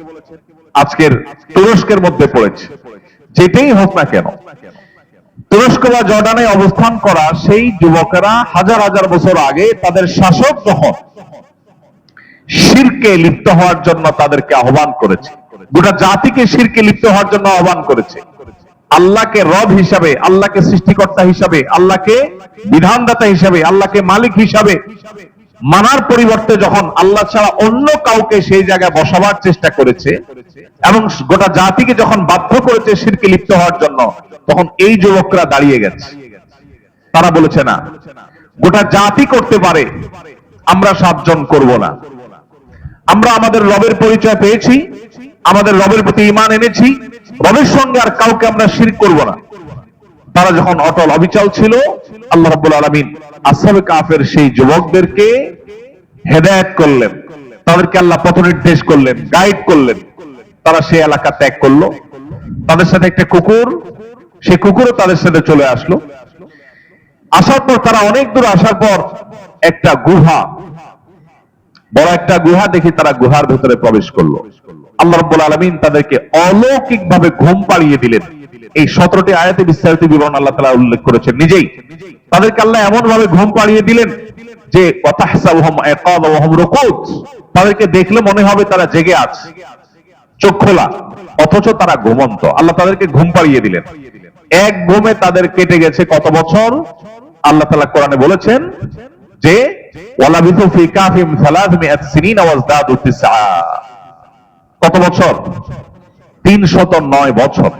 আজকের তুরস্কের মধ্যে পড়েছে। যেটাই হোক না কেন, তুরস্ক বা জর্ডানে অবস্থান করা সেই যুবকেরা হাজার হাজার বছর আগে তাদের শাসক যখন শিরকে লিপ্ত হওয়ার জন্য তাদেরকে আহ্বান করেছে, গোটা জাতিকে শিরকে লিপ্ত হওয়ার জন্য আহ্বান করেছে, আল্লাহকে রব হিসাবে, আল্লাহকে সৃষ্টিকর্তা হিসাবে, আল্লাহকে বিধানদাতা হিসাবে, আল্লাহকে মালিক হিসাবে মানার পরিবর্তে যখন আল্লাহ ছাড়া অন্য কাউকে সেই জায়গায় বসাবার চেষ্টা করেছে এবং গোটা জাতিকে যখন বাধ্য করেছে শিরকে লিপ্ত হওয়ার জন্য, তখন এই যুবকরা দাঁড়িয়ে গেছে। তারা বলেছে না, গোটা জাতি করতে পারে, আমরা 7 জন করব না। আমরা আমাদের রবের পরিচয় পেয়েছি, আমাদের রবের প্রতি ঈমান এনেছি, রবের সঙ্গে আর কাউকে আমরা শিরক করব না। তারা যখন অটল অবিচল ছিল, আল্লাহ রাব্বুল আলামিন আসহাবে কাহফের সেই যুবকদেরকে হেদায়েত করলেন, তাদেরকে আল্লাহ পথ নির্দেশ করলেন, গাইড করলেন। তারা সেই এলাকা ত্যাগ করলো, তাদের সাথে একটা কুকুর, সেই কুকুরও তাদের সাথে চলে আসলো। আসার পর তারা অনেক দূর আসার পর একটা গুহা, বড় একটা গুহা দেখি তারা গুহার ভেতরে প্রবেশ করলো। আল্লাহ রাব্বুল আলামিন তাদেরকে অলৌকিকভাবে ঘুম পাড়িয়ে দিলেন। এই 17টি আয়াতে বিস্তারিত বিবরণ আল্লাহ তাআলা উল্লেখ করেছেন নিজেই। তাদেরকে আল্লাহ এমন ভাবে ঘুম পাড়িয়ে দিলেন যে ওয়াতাহসাবুহুম আয়কাযা ওয়া হুম রুকুদ, তাদেরকে দেখলে মনে হবে তারা জেগে আছে, চোখ খোলা, অথচ তারা ঘুমন্ত। আল্লাহ তাদেরকে ঘুম পাড়িয়ে দিলেন। এক ঘুমে তাদের কেটে গেছে কত বছর? আল্লাহ তাআলা কোরআনে বলেছেন যে ওয়ালাবিথু ফি কাফিহিম 300 সিনিনা ওয়াজদাদু 9। কত বছর? 309 বছর।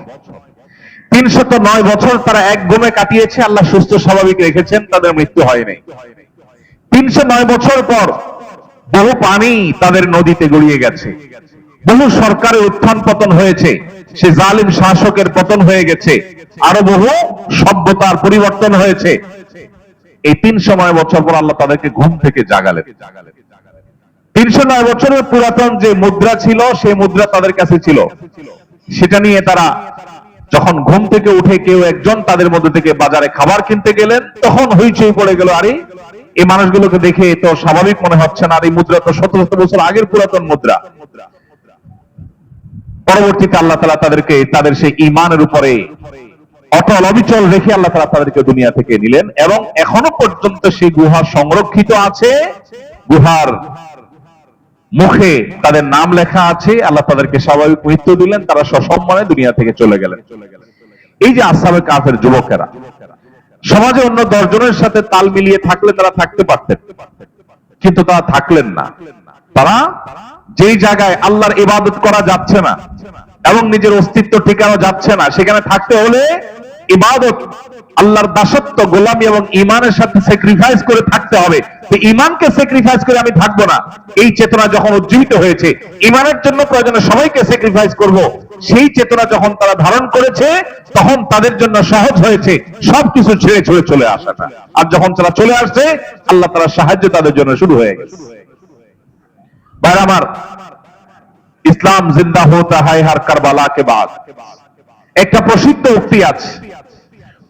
309 বছর তারা এক ঘুমে কাটিয়েছে, আল্লাহ সুস্থ স্বাভাবিক রেখেছেন, তাদের মৃত্যু হয়নি। 309 বছর পর বহু পানি তাদের নদীতে গড়িয়ে গেছে, বহু সরকারের উত্থান পতন হয়েছে, সে জালিম শাসকের পতন হয়ে গেছে, আরো বহু সভ্যতার পরিবর্তন হয়েছে। এই 309 বছর পর আল্লাহ তাদেরকে ঘুম থেকে জাগালেন। 309 বছরের পুরাতন যে মুদ্রা ছিল, সেই মুদ্রা তাদের কাছে ছিল। সেটা নিয়ে তারা যখন ঘুম থেকে উঠে কেউ একজন তাদের মধ্যে থেকে বাজারে খাবার কিনতে গেলেন, তখন হইচই পড়ে গেল, আরে এই মানুষগুলোকে দেখে তো স্বাভাবিক মনে হচ্ছে না, আর এই মুদ্রা তো শত শত বছর আগের পুরাতন মুদ্রা। পরবর্তীতে আল্লাহ তাআলা তাদেরকে তাদের সেই ঈমানের উপরে অটল অবিচল রেখে আল্লাহ তাআলা তাদেরকে দুনিয়া থেকে নিলেন, এবং এখনো পর্যন্ত সেই গুহা সংরক্ষিত আছে। গুহার মুখে তাদের নাম লেখা আছে। আল্লাহ তাদেরকে স্বাভাবিক মৃত্যু দিলেন, তারা সসম্মানে দুনিয়া থেকে চলে গেলেন। এই যে আসহাবে কাহফের যুবকেরা, সমাজে অন্য 10 জনের সাথে তাল মিলিয়ে থাকলে তারা থাকতে পারতেন, কিন্তু তারা থাকলেন না। তারা যেই জায়গায় আল্লাহর ইবাদত করা যাচ্ছে না এবং নিজের অস্তিত্ব টিকানো যাচ্ছে না, সেখানে থাকতে হলে ইবাদত, আল্লাহর দাসত্ব, গোলামি এবং ঈমানের সাথে স্যাক্রিফাইস করে থাকতে হবে। তো ঈমানকে স্যাক্রিফাইস করে আমি থাকবো না, এই চেতনা যখন উজ্জীবিত হয়েছে, ঈমানের জন্য প্রয়োজনে সবাইকে স্যাক্রিফাইস করব, সেই চেতনা যখন তারা ধারণ করেছে, তখন তাদের জন্য সহজ হয়েছে সবকিছু ছেড়ে ছুড়ে চলে আসাটা। আর যখন তারা চলে আসছে, আল্লাহ তাআলার সাহায্য তাদের জন্য শুরু হয়ে গেছে। ভাই আমার, ইসলাম জিন্দা হোতা হায় হার কারবালা কে বাদ, একটা প্রসিদ্ধ উক্তি আছে,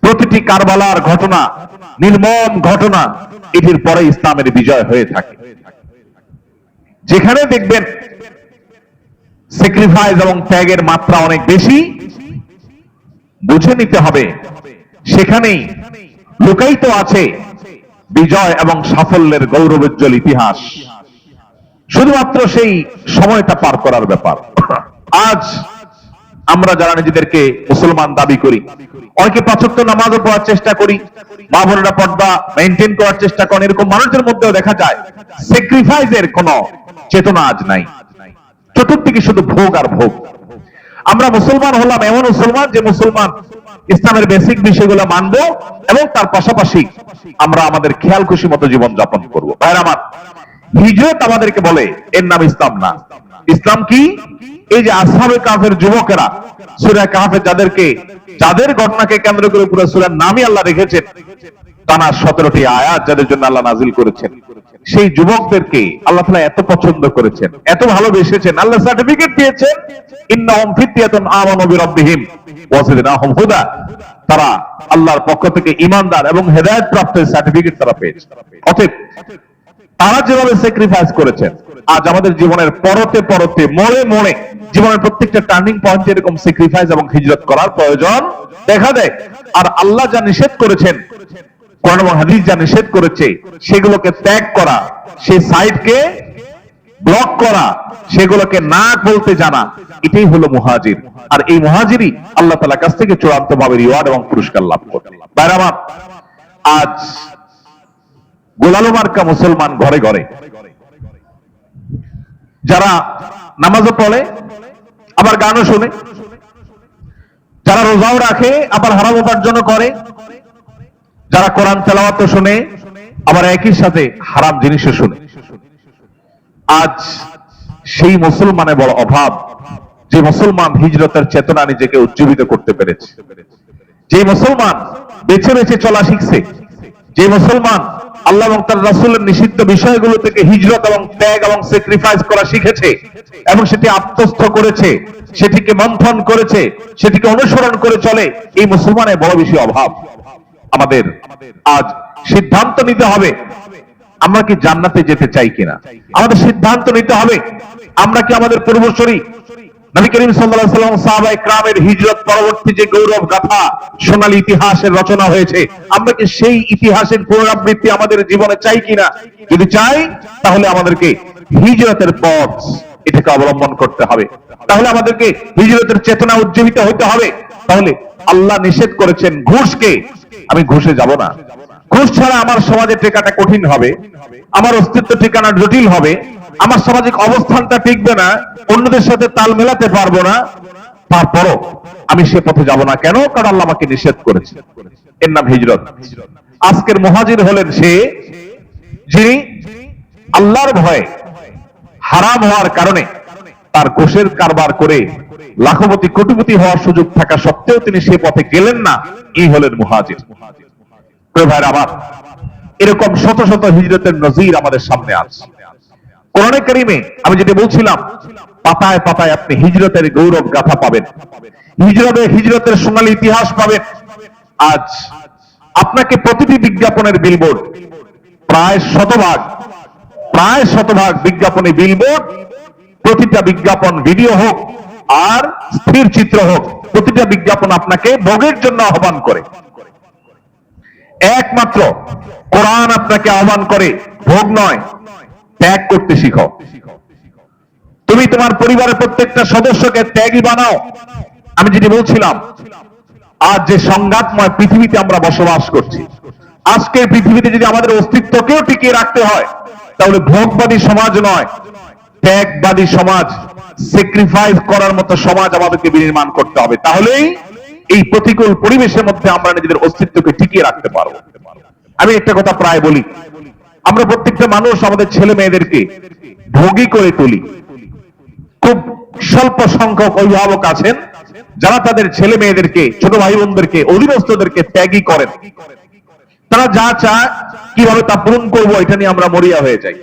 প্রতিটি কারবালার ঘটনা, নির্মম ঘটনা, এটির পরে ইসলামের বিজয় হয়ে থাকে। যেখানে দেখবেন স্যাক্রিফাইস এবং ত্যাগের মাত্রা অনেক বেশি, বুঝে নিতে হবে সেখানেই লুকায়িত আছে বিজয় এবং সাফল্যের গৌরবোজ্জ্বল ইতিহাস। শুধুমাত্র সেই সময়টা পার করার ব্যাপার। আজ আমরা যারা নিজেদেরকে মুসলমান দাবি করি, অনেকে 5 ওয়াক্ত নামাজও পড়ার চেষ্টা করি, মা বোনেরা পর্দা মেইনটেইন করার চেষ্টা করেন, এরকম মানুষদের মধ্যেও দেখা যায় স্যাক্রিফাইসের কোনো চেতনা আজ নাই। চতুর্দিকে শুধু ভোগ আর ভোগ। আমরা মুসলমান হলাম এমন মুসলমান যে মুসলমান ইসলামের বেসিক বিষয়গুলো মানবো এবং তার পাশাপাশি আমরা আমাদের খেয়াল খুশি মতো জীবন যাপন করবো। ভাইরা আমার, হিজরত আমাদেরকে বলে এর নাম ইসলাম না। ইসলাম কি? এই যে আসহাবে কাহফের যুবকেরা, সূরা কাহফে যাদের ঘটনাকে কেন্দ্র করে পুরো সূরার নামই আল্লাহ রেখেছেন, টানা 17টি আয়াত যাদের জন্য আল্লাহ নাজিল করেছেন, সেই যুবকদেরকে আল্লাহ তাআলা এত পছন্দ করেছেন, এত ভালোবেসেছেন, আল্লাহ সার্টিফিকেট দিয়েছেন, ইন্নাহুম ফিতয়াতুন আমানু বিরাব্বিহিম ওয়া জিদনাহুম হুদা। তারা আল্লাহর পক্ষ থেকে ঈমানদার এবং হেদায়েত প্রাপ্তের সার্টিফিকেট তারা পেয়েছে। অতএব তারা যেভাবে স্যাক্রিফাইস করেছেন, আজ আমাদের জীবনের পরতে পরতে, মোড়ে মোড়ে, জীবনের প্রত্যেকটা টার্নিং পয়েন্টে এরকম স্যাক্রিফাইস এবং হিজরত করার প্রয়োজন দেখা দেয়। আর আল্লাহ যা নিষেধ করেছেন, কোরআন এবং হাদিস যা নিষেধ করেছে, সেগুলোকে ত্যাগ করা, সেই সাইডকে ব্লক করা, সেগুলোকে না বলতে জানা, এটাই হলো মুহাজির। আর এই মুহাজিরই আল্লাহ তাআলার কাছ থেকে চূড়ান্ত ভাবে রিওয়ার্ড এবং পুরস্কার লাভ করবে। ভাইরা আমার, আজ গোলালো মার্কা মুসলমান ঘরে ঘরে, যারা নামাজও পড়ে আবার গানও শুনে, যারা রোজাও রাখে আবার হারাম উপার্জন করে, যারা কোরআন তেলাওয়াতও শুনে আবার একই সাথে হারাম জিনিসও শুনে। আজ সেই মুসলমানের বড় অভাব, যে মুসলমান হিজরতের চেতনা নিজেকে উজ্জীবিত করতে পেরেছে, যে মুসলমান বেছে বেছে চলা শিখছে, যে মুসলমান আল্লাহ এবং তার রাসূলের নিষিদ্ধ বিষয়গুলো থেকে হিজরত এবং ত্যাগ এবং স্যাক্রিফাইস করা শিখেছে এবং সেটি আত্মস্থ করেছে, সেটিকে মন্থন করেছে, সেটিকে অনুসরণ করে চলে, এই মুসলমানের বড় বেশি অভাব। আমাদের আজ সিদ্ধান্ত নিতে হবে আমরা কি জান্নাতে যেতে চাই কিনা। আমাদের সিদ্ধান্ত নিতে হবে আমরা কি আমাদের পূর্বসূরি নবী করিম সাল্লাল্লাহু আলাইহি ওয়াসাল্লাম সাহাবায়ে কেরামের হিজরত পরবর্তী যে গৌরব গাথা, সোনালী ইতিহাসের রচনা হয়েছে, আমরা কি সেই ইতিহাসের পুনরাবৃত্তি আমাদের জীবনে চাই কিনা। যদি চাই, তাহলে আমাদেরকে হিজরতের পথ এটাকে অবলম্বন করতে হবে। তাহলে আমাদেরকে হিজরতের চেতনা উজ্জীবিত হতে হবে। তাহলে আল্লাহ নিষেধ করেছেন ঘুষকে, আমি ঘুষে যাব না। ঘুষ ছাড়া আমার সমাজে টেকাটা কঠিন হবে, আমার অস্তিত্ব ঠিকানা জটিল হবে, আমার সামাজিক অবস্থানটা টিকবে না, অন্যদের সাথে তাল মেলাতে পারবো না, তারপরও আমি সে পথে যাব না। কেন? কারণ আল্লাহ আমাকে নিষেধ করেছে। এর নাম হিজরত। আজকের মুহাজির হলেন সে, যিনি আল্লাহর ভয়ে হারাম হওয়ার কারণে তার ঘোষের কারবার করে লাখপতি কোটিপতি হওয়ার সুযোগ থাকা সত্ত্বেও তিনি সে পথে গেলেন না। এই হলেন মুহাজির। প্রিয় ভাইরা আমার, এরকম শত শত হিজরতের নজির আমাদের সামনে আছে কোরআনে কারিমে। আমি যেটা বলছিলাম, পাতায় পাতায় আপনি হিজরতের গৌরব গাথা পাবেন, হিজরতের সোনালী ইতিহাস পাবেন। আজ আপনাকে প্রতিটি বিজ্ঞাপনের বিলবোর্ড, প্রায় শতভাগ বিজ্ঞাপনে বিলবোর্ড, প্রতিটা বিজ্ঞাপন ভিডিও হোক আর স্থির চিত্র হোক, প্রতিটা বিজ্ঞাপন আপনাকে ভোগের জন্য আহ্বান করে। একমাত্র কোরআন আপনাকে আহ্বান করে ভোগ নয়, ত্যাগ করতে শিখো। তুমি তোমার পরিবারের প্রত্যেকটা সদস্যকে ত্যাগী বানাও। আমি যেটি বলছিলাম, আজ যে সংঘাতময় পৃথিবীতে আমরা বসবাস করছি, আজকের পৃথিবীতে যদি আমাদের অস্তিত্বকেও টিকিয়ে রাখতে হয়, তাহলে ভোগবাদী সমাজ নয়, ত্যাগবাদী সমাজ, স্যাক্রিফাইস করার মতো সমাজ আমাদেরকে বিনির্মাণ করতে হবে। তাহলেই এই প্রতিকূল পরিবেশের মধ্যে আমরা নিজেদের অস্তিত্বকে টিকিয়ে রাখতে পারবো। আমি একটা কথা প্রায় বলি, আমরা প্রত্যেকটা মানুষ আমাদের ছেলে মেয়েদেরকে ভোগী করে তুলি। খুব স্বল্প সংখ্যক অভিভাবক আছেন যারা তাদের ছেলে মেয়েদেরকে, ছোট ভাই বোনদেরকে, অধীনস্থদেরকে ত্যাগী করেন। তারা যা চায় কিভাবে তা পূরণ করবো, এটা নিয়ে আমরা মরিয়া হয়ে যাই।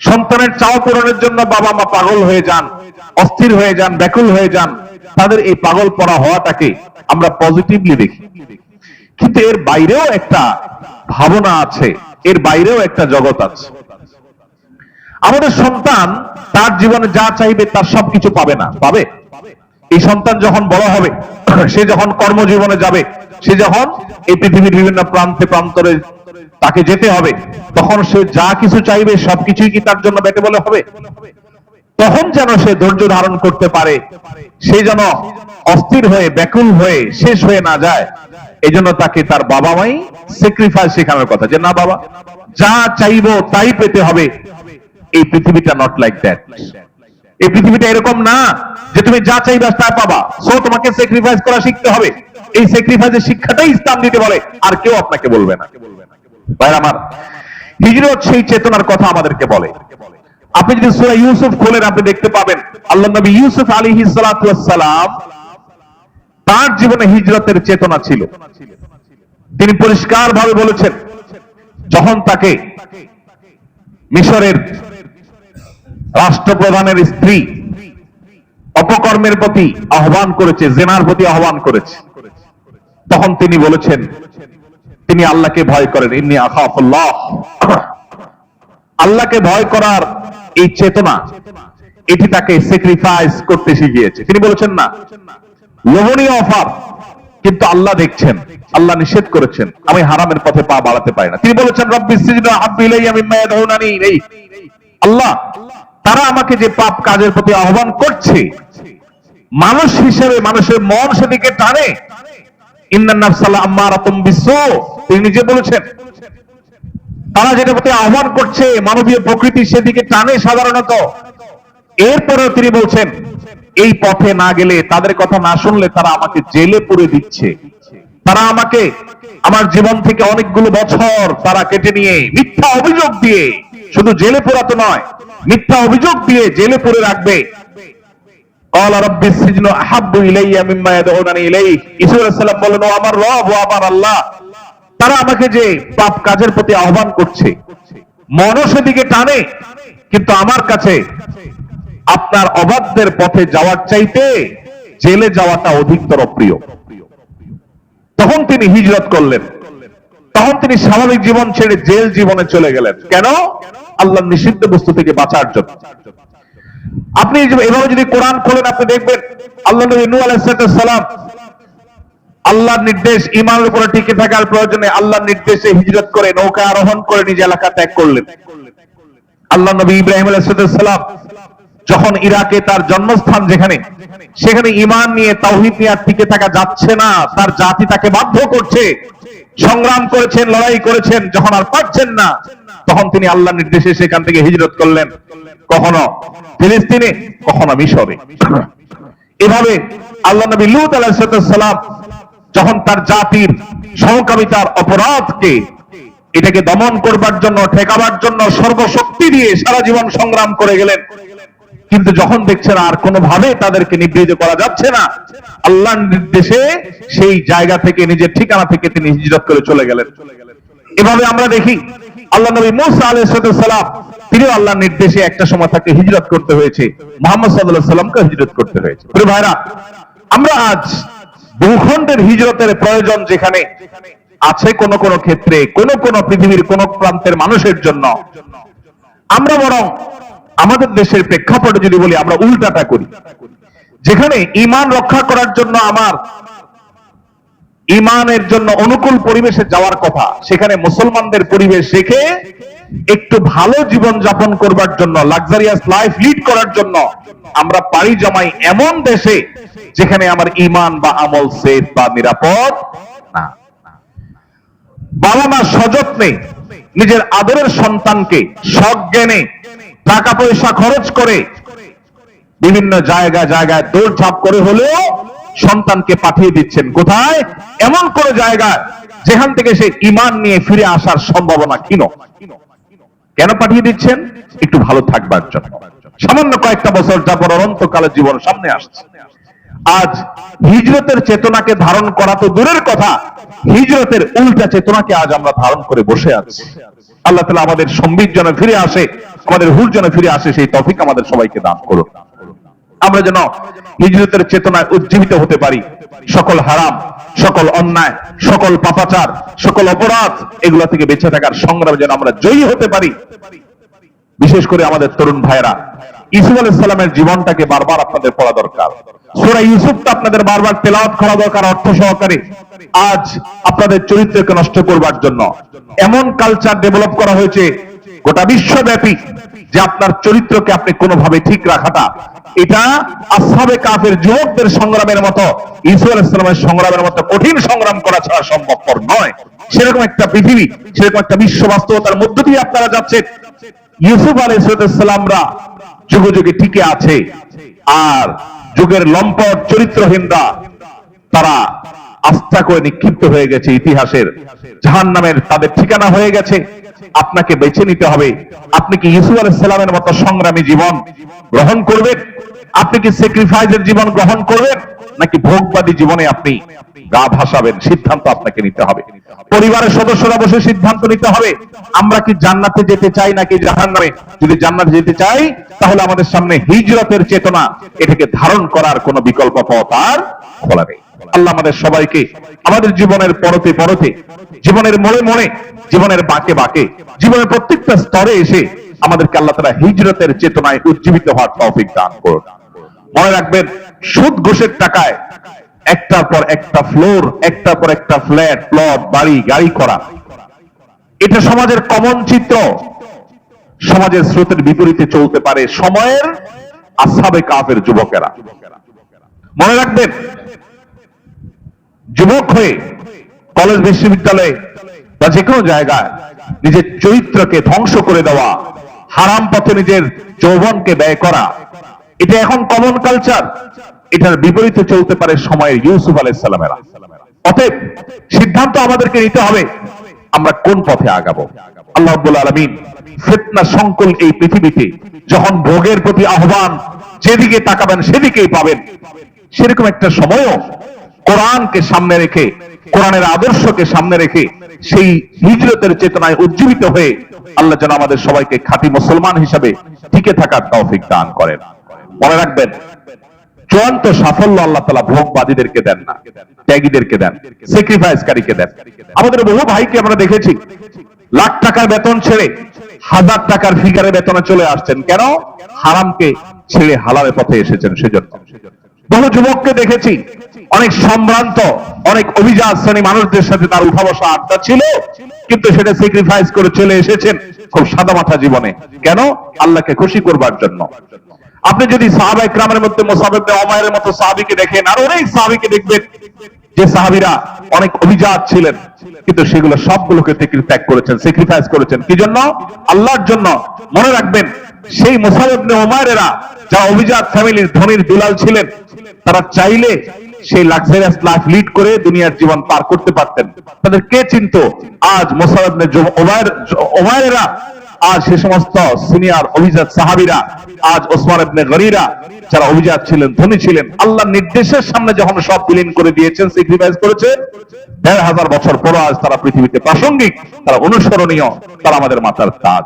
সন্তানের চাওয়া পূরণের জন্য বাবা মা পাগল হয়ে যান, অস্থির হয়ে যান, ব্যাকুল হয়ে যান। তাদের এই পাগল পড়া হওয়াটাকে আমরা পজিটিভলি দেখি, কিন্তু এর বাইরেও একটা ভাবনা আছে, এর বাইরেও একটা জগৎ আছে। আমাদের সন্তান তার জীবনে যা চাইবে তার সবকিছু পাবে না, পাবে। এই সন্তান যখন বড় হবে, সে যখন কর্মজীবনে যাবে, সে যখন এই পৃথিবীর বিভিন্ন প্রান্তে প্রান্তরে তাকে যেতে হবে, তখন সে যা কিছু চাইবে সবকিছুই কি তার জন্য বেটে বলে হবে? তখন যেন সে ধৈর্য ধারণ করতে পারে, সে যেন অস্থির হয়ে ব্যাকুল হয়ে শেষ হয়ে না যায়। এই জন্য তাকে তার বাবা মাই স্যাক্রিফাইস শেখানোর কথা, যে না বাবা, যা চাইবো তাই পেতে হবে। এই পৃথিবীটা নট লাইক দ্যাট। এই পৃথিবীটা এরকম না যে তুমি যা চাইবে তা পাবা। সো তোমাকে স্যাক্রিফাইস করা শিখতে হবে। এই স্যাক্রিফাইসের শিক্ষাটাই ইসলাম দিতে বলে, আর কেউ আপনাকে বলবে না। ভাইরা আমার, হিজরত সেই চেতনার কথা আমাদেরকে বলে। আপনি যদি সূরা ইউসুফ খোলেন, আপনি দেখতে পাবেন আল্লাহ নবী ইউসুফ আলাইহিস সালাতু ওয়াস সালাম, তার জীবনে হিজরতের চেতনা ছিল। তিনি পরিষ্কার ভাবে বলেছেন, যখন তাকে মিশরের রাষ্ট্রপ্রধানের স্ত্রী অপকর্মের প্রতি আহ্বান করেছে, জেনার প্রতি আহ্বান করেছে, তখন তিনি বলেছেন তিনি আল্লাহকে ভয় করেন। ইন্নী আখাফুল্লাহ। আল্লাহকে ভয় করার এই চেতনা, এটি তাকে স্যাক্রিফাইস করতে শিখিয়েছে। তিনি বলেছেন না, লোভনীয় অফার, কিন্তু আল্লাহ দেখছেন, আল্লাহ নিষেধ করেছেন, আমি হারামের পথে পা বাড়াতে পারি না। তিনি বলেছেন রব্বিস সিজনু আহাব্বু ইলাইয়া মিম্মা ইয়াদউনানি ইলাইহি। আল্লাহ, তারা আমাকে যে পাপ কাজের প্রতি আহ্বান করছে, মানুষ হিসেবে মানুষের মন সেদিকে টানে। ইন্নান নাফসা লাআম্মারাতুম বিসসু। তিনি নিজে বলেছেন, তারা যেটা প্রতি আহ্বান করছে, মানবীয় প্রকৃতি সেদিকে টানে সাধারণত। এরপরেও তিনি বলছেন, এই পথে না গেলে, তাদের কথা না শুনলে তারা আমাকে জেলে পুরে দিচ্ছে। তারা আমাকে আমার জীবন থেকে অনেকগুলো বছর তারা কেটে নিয়ে মিথ্যা অভিযোগ দিয়ে, শুধু জেলে পোড়াতে নয়, মিথ্যা অভিযোগ দিয়ে জেলে পুরে রাখবে। ক্বালা রাব্বিস সিজনু আহাব্বু ইলাইয়া মিম্মা ইয়াদউনানি ইলাইহি। ঈসা আলাইহিস সালাম বলেন, ও আমার রব, ও আমার আল্লাহ, তারা আমাকে যে পাপ কাজের প্রতি আহ্বান করছে, মনও সেদিকে টানে, কিন্তু আমার কাছে আপনার অবাধ্যের পথে যাওয়ার চাইতে জেলে যাওয়াটা অধিকতর প্রিয়। তখন তিনি হিজরত করলেন, তখন তিনি স্বাভাবিক জীবন ছেড়ে জেল জীবনে চলে গেলেন। কেন? আল্লাহর নিষিদ্ধ বস্তু থেকে বাঁচার জন্য। আপনি এভাবে যদি কোরআন খোলেন, আপনি দেখবেন আল্লাহ নবী নূহ আলাইহিস সালাম আল্লাহর নির্দেশ, ঈমানের উপরে টিকে থাকার প্রয়োজনে আল্লাহর নির্দেশে হিজরত করে নৌকা আরোহণ করে নিজ এলাকা ত্যাগ করলেন। আল্লাহ নবী ইব্রাহিম আলাইহিস সালাম যখন ইরাকে তার জন্মস্থান যেখানে, সেখানে ঈমান নিয়ে, তাওহীদ নিয়ে টিকে থাকা যাচ্ছে না, তার জাতি তাকে বাধ্য করছে, সংগ্রাম করেছেন, লড়াই করেছেন, যখন আর পারছেন না তখন তিনি আল্লাহর নির্দেশে সেখান থেকে হিজরত করলেন, কখনো ফিলিস্তিনে, কখনো মিশরে। এভাবে আল্লাহ নবী লূত আলাইহিস সালাম যখন তার জাতির সমকামিতার অপরাধকে এটাকে দমন করবার জন্য, ঠেকাবার জন্য সর্বশক্তি দিয়ে সারা জীবন সংগ্রাম করে গেলেন, কিন্তু যখন দেখছেন আর কোনোভাবে তাদেরকে নিবৃত করা যাচ্ছে না, আল্লাহর নির্দেশে সেই জায়গা থেকে, নিজের ঠিকানা থেকে তিনি হিজরত করে চলে গেলেন। এভাবে আমরা দেখি আল্লাহ নবী মূসা আলাইহিস সালাম, তিনিও আল্লাহর নির্দেশে একটা সময় তাকে হিজরত করতে হয়েছে, মুহাম্মদ সাল্লাল্লাহু আলাইহি সাল্লামকে হিজরত করতে হয়েছে। প্রিয় ভাইরা, আমরা আজ ভূখণ্ডের হিজরতের প্রয়োজন যেখানে আছে কোন কোন ক্ষেত্রে, কোন কোন পৃথিবীর কোন প্রান্তের মানুষের জন্য, আমরা বরং আমাদের দেশের প্রেক্ষাপটে যদি বলি, আমরা উল্টাটা করি। যেখানে ঈমান রক্ষা করার জন্য, আমার ঈমানের জন্য অনুকূল পরিবেশে যাওয়ার কথা, সেখানে মুসলমানদের পরিবেশ রেখে একটু ভালো জীবন যাপন করবার জন্য, লাক্সারিয়াস লাইফ লিড করার জন্য আমরা পাড়ি জমাই এমন দেশে যেখানে আমার ঈমান বা আমল সেফ বা নিরাপদ না। বাবা মা সযত্নে নিজের আদরের সন্তানকে সজ্ঞানে টাকা পয়সা খরচ করে বিভিন্ন জায়গায় জায়গায় দৌড়ঝাঁপ করে হলেও সন্তানকে পাঠিয়ে দিচ্ছেন কোথায়? এমন কোন জায়গায় যেখান থেকে সে ঈমান নিয়ে ফিরে আসার সম্ভাবনা ক্ষীণ। কেন পাঠিয়ে দিচ্ছেন? একটু ভালো থাকবার জন্য। সামান্য কয়েকটা বছর যারপর অনন্তকালের জীবন সামনে আসছে। আজ হিজরতের চেতনাকে ধারণ করা তো দূরের কথা, হিজরতের উল্টা চেতনাকে আজ আমরা ধারণ করে বসে আছি। আল্লাহ তাআলা আমাদের সম্বিত যেন ফিরে আসে, আমাদের হুর যেন ফিরে আসে, সেই তৌফিক আমাদের সবাইকে দান করুন। আমরা যেন হিজরতের চেতনায় উজ্জীবিত হতে পারি, সকল হারাম, সকল অন্যায়, সকল পাপাচার, সকল অপরাধ, এগুলো থেকে বেঁচে থাকার সংগ্রামে যেন আমরা জয়ী হতে পারি। বিশেষ করে আমাদের তরুণ ভাইয়েরা, ইউসুফ আলাইহিস সালামের জীবনটাকে বারবার আপনাদের পড়া দরকার। সূরা ইউসুফটা আপনাদের বারবার তেলাওয়াত করা দরকার অর্থ সহকারে। আজ আপনাদের চরিত্রকে নষ্ট করবার জন্য এমন কালচার ডেভেলপ করা হয়েছে গোটা বিশ্বব্যাপী, যে আপনার চরিত্রকে আপনি কোনোভাবে ঠিক রাখাটা, এটা আসহাবে কাফের যুবকদের সংগ্রামের মতো, ইউসুফ আলাইহিস সালামের সংগ্রামের মতো কঠিন সংগ্রাম করা ছাড়া সম্ভবপর নয়। সেরকম একটা পৃথিবী, সেরকম একটা বিশ্ব বাস্তবতার মধ্য দিয়ে আপনারা যাচ্ছেন। ইউসুফ আলাইহিস সালামরা যুগে যুগে টিকে আছে, আর যুগের লম্পট চরিত্রহীনরা তারা আস্থা করে নিক্ষিপ্ত হয়ে গেছে ইতিহাসের জাহান্নামের, তাদের ঠিকানা হয়ে গেছে। আপনাকে বেছে নিতে হবে, আপনি কি ইউসুফ আলাইহিস সালামের মতো সংগ্রামী জীবন গ্রহণ করবেন? আপনি কি স্যাক্রিফাইসের জীবন গ্রহণ করবেন, নাকি ভোগবাদী জীবনে আপনি গা ভাসাবেন? সিদ্ধান্ত আপনাকে নিতে হবে। পরিবারের সদস্যরা বসে সিদ্ধান্ত নিতে হবে, আমরা কি জান্নাতে যেতে চাই নাকি জাহান্নামে? যদি জান্নাতে যেতে চাই, তাহলে আমাদের সামনে হিজরতের চেতনা, এটাকে ধারণ করার কোনো বিকল্প পথ আর খোলা নেই। আল্লাহ আমাদের সবাইকে আমাদের জীবনের পরতে পরতে, জীবনের মোড়ে মোড়ে, জীবনের বাঁকে বাঁকে, জীবনের প্রত্যেকটা স্তরে এসে আমাদেরকে আল্লাহ তাআলা হিজরতের চেতনায় উজ্জীবিত হওয়ার তৌফিক দান করুন। মনে রাখবেন, সুদ ঘুষের টাকায় একটার পর একটা ফ্লোর, একটার পর একটা ফ্ল্যাট, প্লট, বাড়ি, গাড়ি করা, এটা সমাজের কমন চিত্র। সমাজের স্রোতের বিপরীতে চলতে পারে সময়ের আসহাবে কাফের যুবকেরা। মনে রাখবেন, যুবক হয়ে কলেজ, বিশ্ববিদ্যালয়ে বা যে কোনো জায়গায় নিজের চরিত্রকে ধ্বংস করে দেওয়া, হারাম পথে নিজের যৌবনকে ব্যয় করা, এটা এখন কমন কালচার। এটার বিপরীতে চলতে পারে সময়ের ইউসুফ আলাইহিস সালামেরা। অতএব সিদ্ধান্ত আমাদেরকে নিতে হবে, আমরা কোন পথে আগাবো। আল্লাহ রাব্বুল আলামিন ফিতনা সংকুল এই পৃথিবীতে যখন ভোগের প্রতি আহ্বান, যেদিকে তাকাবেন সেদিকেই পাবেন, সেরকম একটা সময়ও কোরআনকে সামনে রেখে, কোরআনের আদর্শকে সামনে রেখে সেই হিজরতের চেতনায় উজ্জীবিত হয়ে আল্লাহ যেন আমাদের সবাইকে খাঁটি মুসলমান হিসাবে টিকে থাকার তৌফিক দান করেন। মনে রাখবেন, চূড়ান্ত সাফল্য আল্লাহ তাআলা ভোগবাদীদেরকে দেন না, ত্যাগীদেরকে দেন, স্যাক্রিফাইসকারীকে দেন। আমাদের বহু ভাইকে আমরা দেখেছি লাখ টাকার বেতন ছেড়ে 1000 টাকার ফিগারে বেতনে চলে আসছেন। কেন? হারামকে ছেড়ে হালালের পথে এসেছেন সেজন্য। বহু যুবককে দেখেছি অনেক সম্ভ্রান্ত, অনেক অভিজাত শ্রেণী মানুষদের সাথে তার উঠা বসা আড্ডা ছিল, কিন্তু সেটা স্যাক্রিফাইস করে চলে এসেছেন খুব সাদামাটা জীবনে। কেন? আল্লাহকে খুশি করবার জন্য। আপনি যদি সাহাবা ইকরামের মধ্যে মুসাব ইবনে উমাইরের মতো সাহাবীকে দেখেন, আর অনেক সাহাবীকে দেখবেন, যে সাহাবীরা অনেক অভিজাত ছিলেন, কিন্তু সেগুলো সবগুলোকে ত্যাগ করেছেন, স্যাক্রিফাইস করেছেন। কি জন্য? আল্লাহর জন্য। মনে রাখবেন, সেই মুসআব ইবনে উমাইরেরা যারা অভিজাত ফ্যামিলির ধনীর দুলাল ছিলেন, তারা চাইলে সেই লাক্সারিয়াস লাইফ লিড করে দুনিয়ার জীবন পার করতে পারতেন। তাদের কে চিনতো? আজ মুসআব ইবনে উমাইরেরা, আজ সে সমস্ত সিনিয়র অভিজাত সাহাবীরা, আজ ওসমান ইবনে গনিরা যারা অভিজাত ছিলেন, ধনী ছিলেন, আল্লাহর নির্দেশের সামনে যখন সব বিলীন করে দিয়েছেন, স্যাক্রিফাইস করেছে, ১৫০০ বছর পর আজ তারা পৃথিবীতে প্রাসঙ্গিক, তারা অনুসরণীয়, তারা আমাদের মাথার তাজ।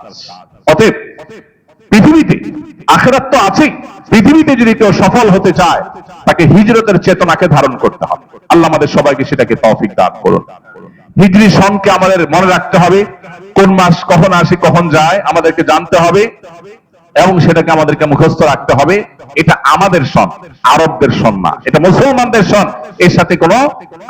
অতএব পৃথিবীতে আখিরাত তো আছেই, পৃথিবীতে যদি কেউ সফল হতে চায়, তাকে হিজরতের চেতনাকে ধারণ করতে হবে। আল্লাহ আমাদের সবাইকে সেটাকে তৌফিক দান করুন। হিজরি সনকে আমাদের মনে রাখতে হবে, কোন মাস কখন আসে কখন যায় আমাদেরকে জানতে হবে, এবং সেটাকে আমাদেরকে মুখস্থ রাখতে হবে। এটা আমাদের সন, আরবদের সন না, এটা মুসলমানদের সন। এর সাথে কোনো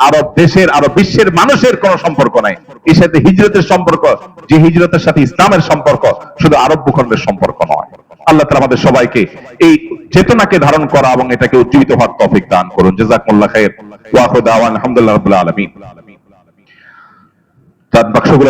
আরব দেশের, আরব বিশ্বের মানুষের কোনো সম্পর্ক নাই। এর সাথে হিজরতের সম্পর্ক, যে হিজরতের সাথে ইসলামের সম্পর্ক, শুধু আরব ভূখণ্ডের সম্পর্ক নয়। আল্লাহ তাআলা আমাদের সবাইকে এই চেতনাকে ধারণ করা এবং এটাকে উজ্জীবিত হওয়ার তৌফিক দান করুন। জাযাকুমুল্লাহ খাইর ওয়া আখিরু দাওয়ানা আলহামদুলিল্লাহি রাব্বিল আলামিন। বাক্সগুলো